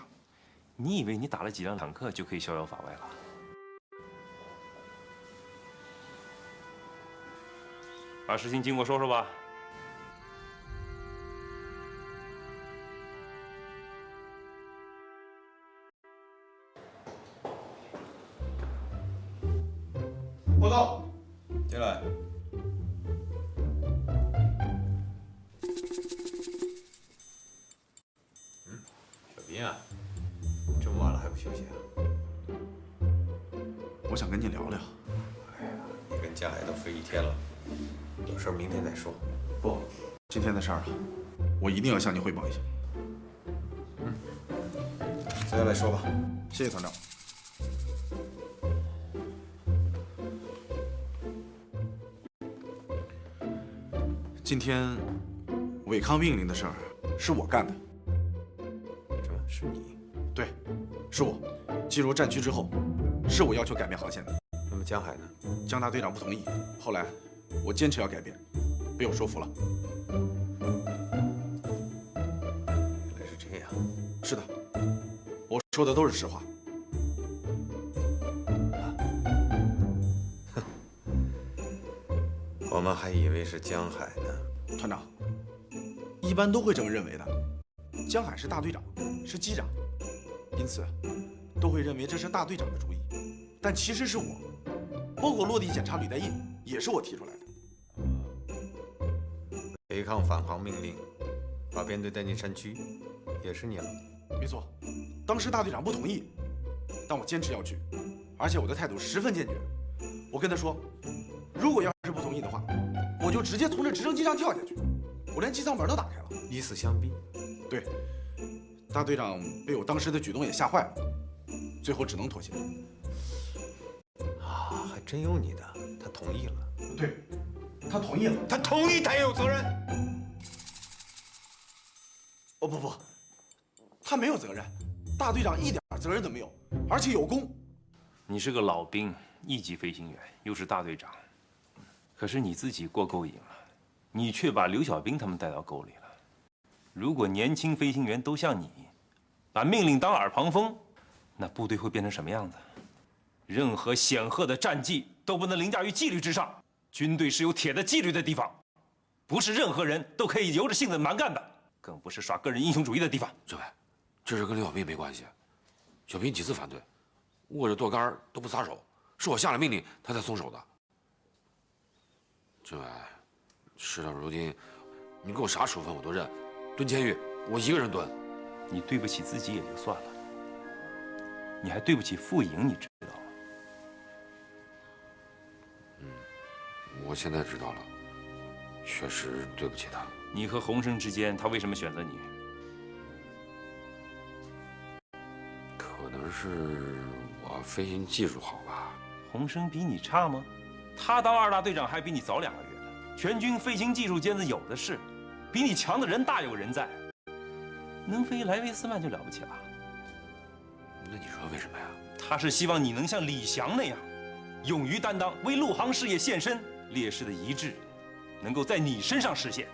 你以为你打了几辆坦克就可以逍遥法外了？把事情经过说说吧。报告，进来。小斌啊，这么晚了还不休息啊？我想跟你聊聊。哎呀，你跟江海都飞1天了，有事明天再说。不，今天的事儿啊，我一定要向你汇报一下。坐下来说吧。谢谢团长。今天违抗命令的事儿，是我干的。是你？对，是我。进入战区之后，是我要求改变航线的。那么江海呢？江大队长不同意。后来，我坚持要改变，被我说服了。原来是这样。是的，我说的都是实话。我们还以为是江海呢。团长，一般都会这么认为的。江海是大队长，是机长，因此都会认为这是大队长的主意。但其实是我，包括落地检查履带印也是我提出来的。违抗返航命令，把编队带进山区，也是你了。没错，当时大队长不同意，但我坚持要去，而且我的态度十分坚决。我跟他说，如果要是不同意的话，我就直接从这直升机上跳下去。我连机舱门都打开了，以死相逼。对，大队长被我当时的举动也吓坏了，最后只能妥协。啊，还真有你的，他同意了。对，他同意了。他同意，他也有责任。哦不，他没有责任，大队长一点责任都没有，而且有功。你是个老兵，1级飞行员，又是大队长，可是你自己过够瘾了，你却把刘小兵他们带到沟里了。如果年轻飞行员都像你，把命令当耳旁风，那部队会变成什么样子？任何显赫的战绩都不能凌驾于纪律之上。军队是有铁的纪律的地方，不是任何人都可以由着性子蛮干的，更不是耍个人英雄主义的地方。政委，这事跟刘小兵没关系。小兵几次反对，握着舵杆都不撒手，是我下了命令他才松手的。政委，事到如今，你给我啥处分我都认，蹲监狱我一个人蹲。你对不起自己也就算了，你还对不起傅颖，你知道吗？我现在知道了，确实对不起他。你和洪生之间，他为什么选择你？可能是我飞行技术好吧。洪生比你差吗？他当2大队长还比你早2个月呢。全军飞行技术尖子有的是，比你强的人大有人在。能飞莱维斯曼就了不起了。那你说为什么呀？他是希望你能像李翔那样，勇于担当，为陆航事业献身。烈士的遗志，能够在你身上实现。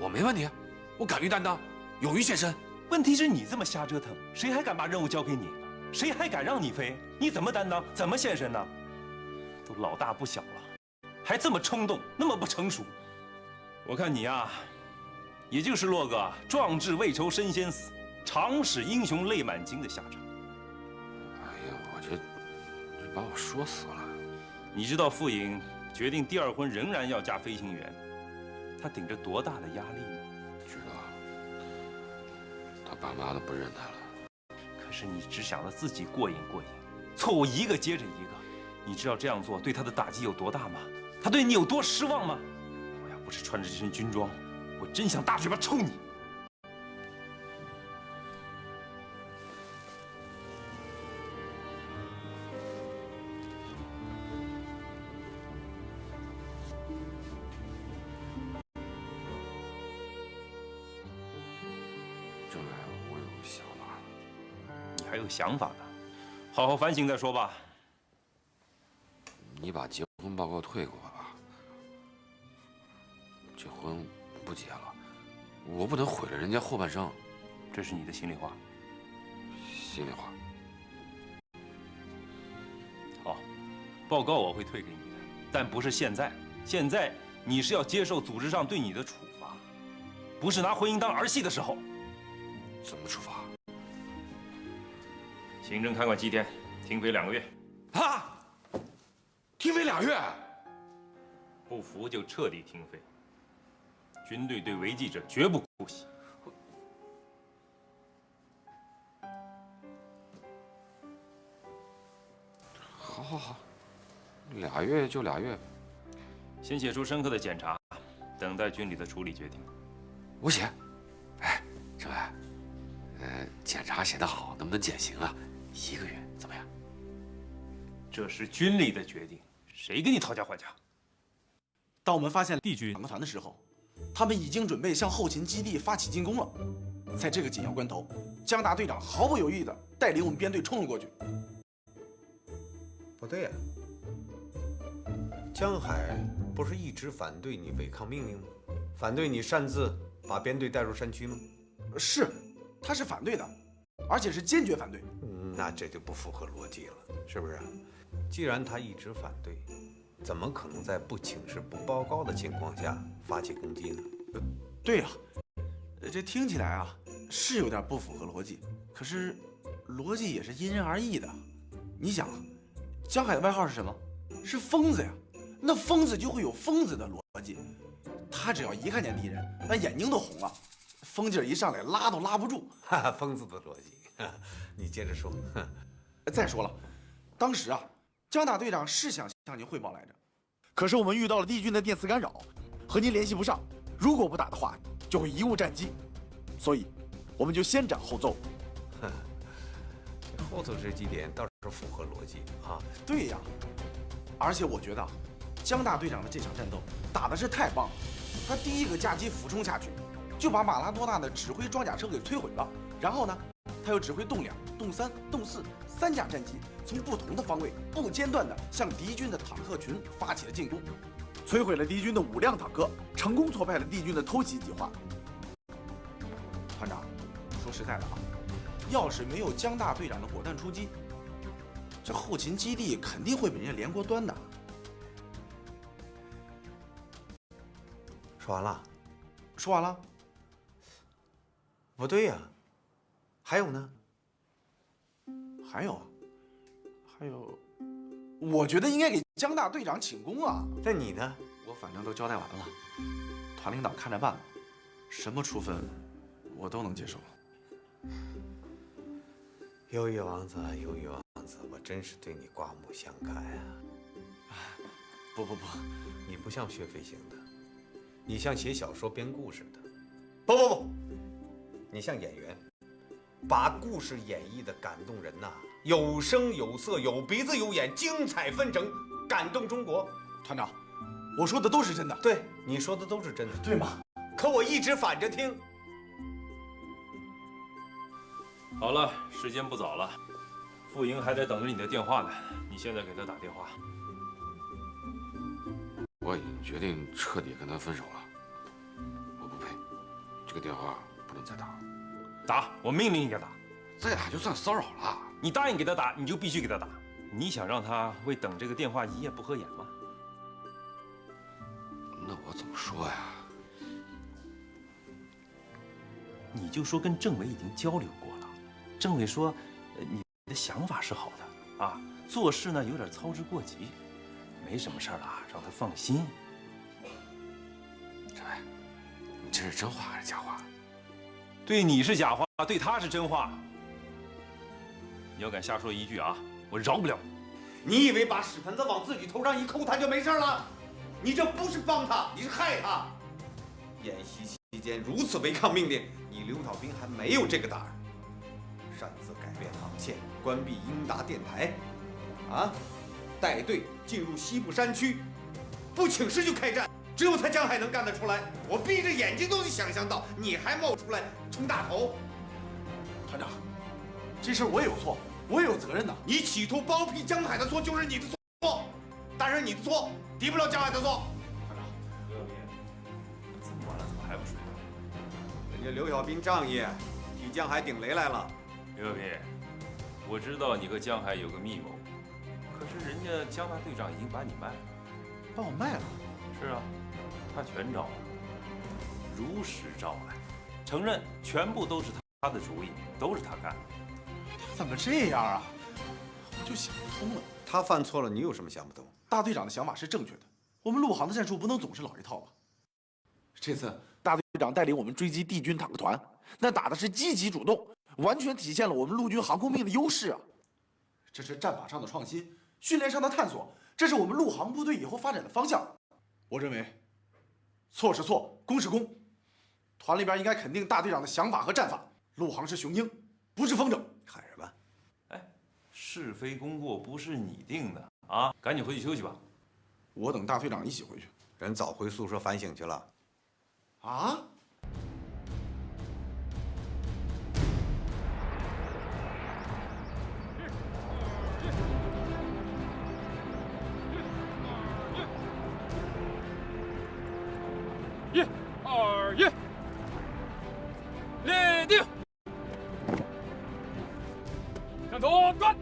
我没问题，我敢于担当，勇于献身。问题是你这么瞎折腾，谁还敢把任务交给你？谁还敢让你飞？你怎么担当？怎么献身呢？都老大不小了，还这么冲动，那么不成熟。我看你呀，也就是落个壮志未酬身先死，长使英雄泪满襟的下场。哎呀，我这把我说死了。你知道傅颖决定第2婚仍然要嫁飞行员，他顶着多大的压力呢？知道，他爸妈都不认他了。可是你只想着自己过瘾过瘾，错误一个接着一个。你知道这样做对他的打击有多大吗？他对你有多失望吗？我要不是穿着这身军装，我真想大嘴巴抽你。政委，我有想法。你还有想法呢？好好反省再说吧。你把结婚报告退给我吧，这婚不结了，我不能毁了人家后半生。这是你的心里话。心里话。好，报告我会退给你的，但不是现在。现在你是要接受组织上对你的处罚，不是拿婚姻当儿戏的时候。怎么处罚？行政看管7天，停飞2个月。啊！停飞2月？不服就彻底停飞。军队对违纪者绝不姑息。好，2月就2月。先写出深刻的检查，等待军里的处理决定。我写。哎，政委，检查写得好，能不能减刑啊？1个月怎么样？这是军里的决定，谁跟你讨价还价？当我们发现帝军2个团的时候，他们已经准备向后勤基地发起进攻了。在这个紧要关头，江大队长毫不犹豫地带领我们编队冲了过去。不对呀，江海不是一直反对你违抗命令吗？反对你擅自把编队带入山区吗？是，他是反对的，而且是坚决反对。那这就不符合逻辑了，是不是？既然他一直反对，怎么可能在不请示、不报告的情况下发起攻击呢？对呀，这听起来啊是有点不符合逻辑，可是逻辑也是因人而异的。你想，江海的外号是什么？是疯子呀。那疯子就会有疯子的逻辑，他只要一看见敌人，那眼睛都红了，疯劲儿一上来拉都拉不住。疯子的逻辑，你接着说。再说了，当时啊，江大队长是想向您汇报来着，可是我们遇到了敌军的电磁干扰，和您联系不上。如果不打的话，就会贻误战机，所以我们就先斩后奏。后头这几点倒是符合逻辑啊。对呀，而且我觉得江大队长的这场战斗打的是太棒了。他第一个架机俯冲下去，就把马拉多纳的指挥装甲车给摧毁了。然后呢，他又指挥动2、动3、动43架战机，从不同的方位不间断地向敌军的坦克群发起了进攻，摧毁了敌军的5辆坦克，成功挫败了敌军的偷袭计划。团长，说实在的啊，要是没有江大队长的果断出击，这后勤基地肯定会被人家连锅端的。说完了？说完了。不对呀，还有呢？还有，我觉得应该给江大队长请功啊。那你呢？我反正都交代完了，团领导看着办吧，什么处分我都能接受。忧郁王子，忧郁王子，我真是对你刮目相看呀！不，你不像学飞行的，你像写小说编故事的。不，你像演员，把故事演绎的感动人呐，有声有色，有鼻子有眼，精彩纷呈，感动中国。团长，我说的都是真的。对，你说的都是真的，对吗？可我一直反着听。好了，时间不早了，傅莹还在等着你的电话呢。你现在给他打电话。我已经决定彻底跟他分手了，我不配，这个电话不能再打了。打，我命令你给他打。再打就算骚扰了。你答应给他打，你就必须给他打。你想让他为等这个电话一夜不合眼吗？那我怎么说呀？你就说跟政委已经交流过了，政委说，你的想法是好的啊，做事呢有点操之过急，没什么事儿了，让他放心。政委，你这是真话还是假话？对你是假话，对他是真话。你要敢瞎说一句啊，我饶不了你。你以为把屎盆子往自己头上一扣，他就没事了？你这不是帮他，你是害他。演习期间如此违抗命令，你刘小兵还没有这个胆儿，擅自改变航线，关闭英达电台，啊，带队进入西部山区，不请示就开战，只有他江海能干得出来。我闭着眼睛都能想象到，你还冒出来冲大头。团长，这事儿我也有错，我也有责任呐。你企图包庇江海的错就是你的错，但是你的错抵不了江海的错。团长，刘小兵，这么晚了怎么还不睡呢？人家刘小兵仗义，替江海顶雷来了。刘小兵，我知道你和江海有个密谋，可是人家江大队长已经把你卖了。把我卖了？是啊，他全招了，如实招来，承认全部都是他的主意，都是他干的。他怎么这样啊？我就想不通了。他犯错了，你有什么想不通？大队长的想法是正确的，我们陆航的战术不能总是老一套吧？这次大队长带领我们追击敌军坦克团，那打的是积极主动，完全体现了我们陆军航空兵的优势啊！这是战法上的创新，训练上的探索，这是我们陆航部队以后发展的方向。我认为，错是错，功是功。团里边应该肯定大队长的想法和战法。陆航是雄鹰，不是风筝。喊什么？哎，是非功过不是你定的啊！赶紧回去休息吧。我等大队长一起回去。人早回宿舍反省去了。啊？一、二、一，立定，向左转，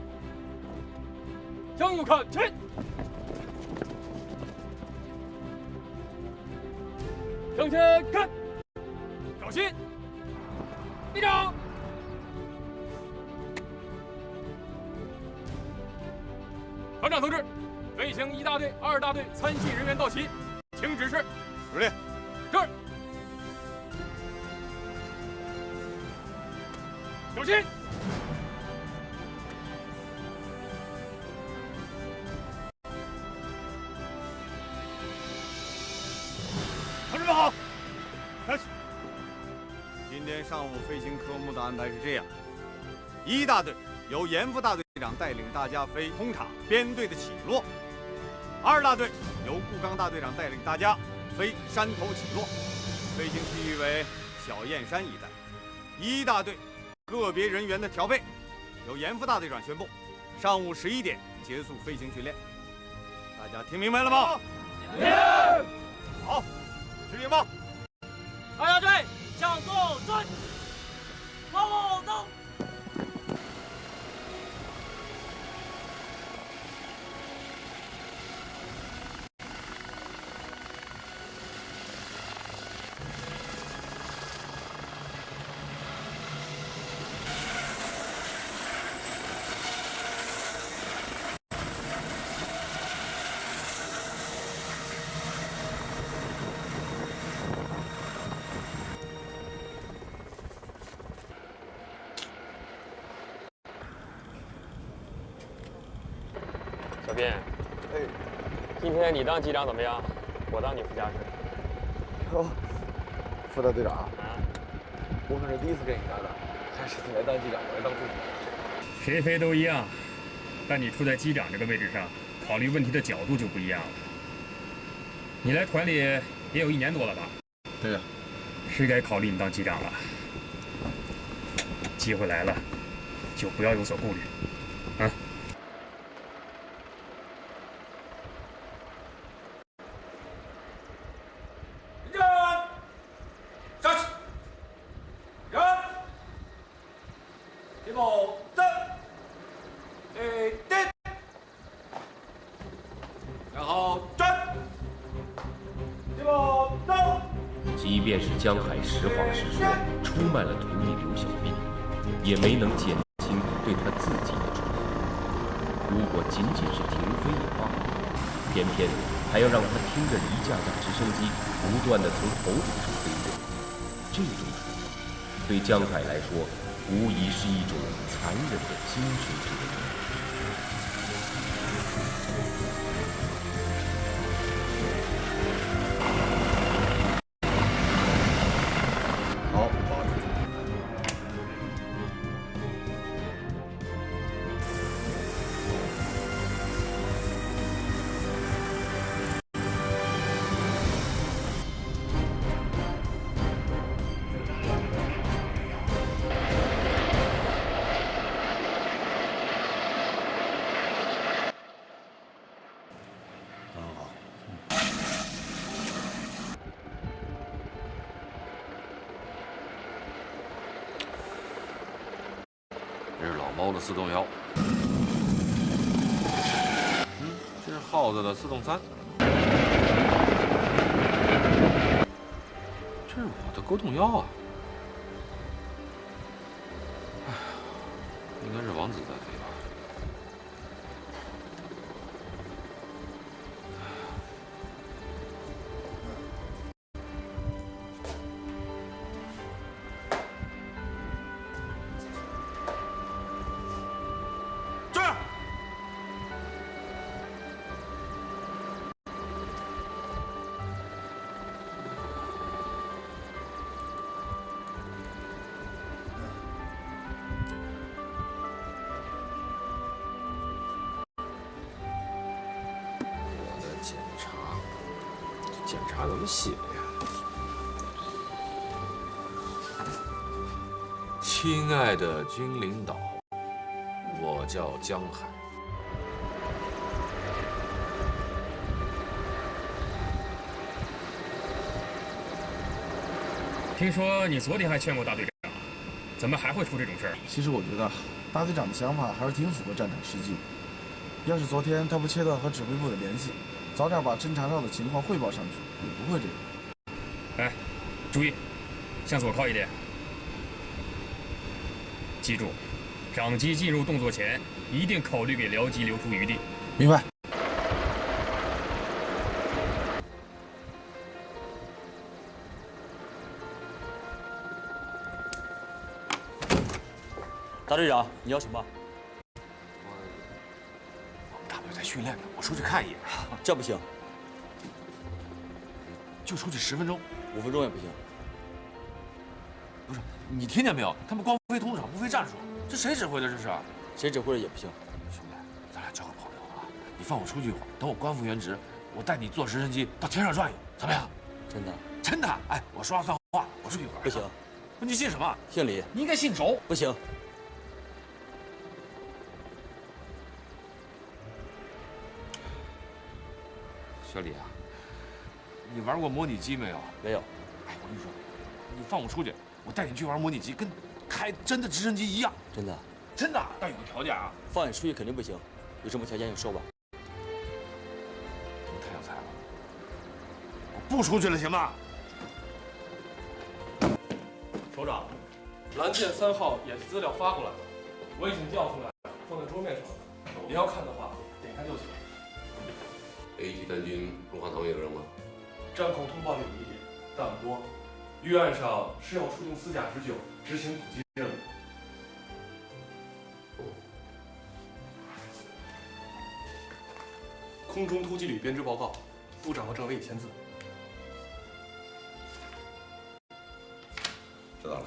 向右看齐，向前看，小心，立正。团长同志，飞行1大队、2大队参戏人员到齐，请指示。司令。这儿，小心！同志们好，开始。今天上午飞行科目的安排是这样：1大队由严复大队长带领大家飞通塔编队的起落；2大队由顾刚大队长带领大家飞山头起落，飞行区域为小燕山一带。1大队个别人员的调配由严复大队长宣布，上午11点结束飞行训练。大家听明白了吗？听。好，指引吧。2大队向左转，往后走。小斌，今天你当机长怎么样？我当你副驾驶。哟，副大队长，我可是第一次跟你搭档，还是你来当机长，我来当助手。谁飞都一样，但你处在机长这个位置上，考虑问题的角度就不一样了。你来团里也有1年多了吧？对呀。是该考虑你当机长了。机会来了，就不要有所顾虑，啊。即便是江海实话实说，出卖了徒弟刘小斌，也没能减轻对他自己的处罚。如果仅仅是停飞也罢了，偏偏还要让他听着一架架直升机不断地从头顶上飞过，这种处罚对江海来说，无疑是一种残忍的精神折磨。这是老猫的4.1，这是耗子的4.3，这是我的9.1啊！哎呀，应该是王子在飞吧？检查怎么写呀？亲爱的军领导，我叫江海。听说你昨天还劝过大队长，怎么还会出这种事儿？其实我觉得，大队长的想法还是挺符合战场实际的。要是昨天他不切断和指挥部的联系，早点把侦察哨的情况汇报上去，也不会这样。哎，注意，向左靠一点。记住，长机进入动作前，一定考虑给僚机留出余地。明白。大队长，你要什么？我们大队在训练呢，我出去看一眼。这不行，就出去10分钟5分钟也不行。不是，你听见没有？他们光飞通场不飞战术，这谁指挥的？这是？谁指挥的也不行。兄弟，咱俩交个朋友啊！你放我出去一会儿，等我官复原职，我带你坐直升机到天上转悠，怎么样？真的？真的！哎，我说话算话，我出去一会儿。不行。你信什么？姓李。你应该姓周。不行。小李啊，你玩过模拟机没有？没有。哎，我跟你说，你放我出去，我带你去玩模拟机，跟开真的直升机一样。真的？真的，但有个条件啊。放你出去肯定不行，有什么条件你说吧。你太有才了，我不出去了，行吗？首长，蓝箭3号演习资料发过来了，我已经调出来，放在桌面上了。你要看的话，点开就行。A 级单军中华堂有人吗？战况通报有一点，但不多。预案上是要出动4架19执行阻击任务。空中突击旅编制报告，部长和政委已签字。知道了。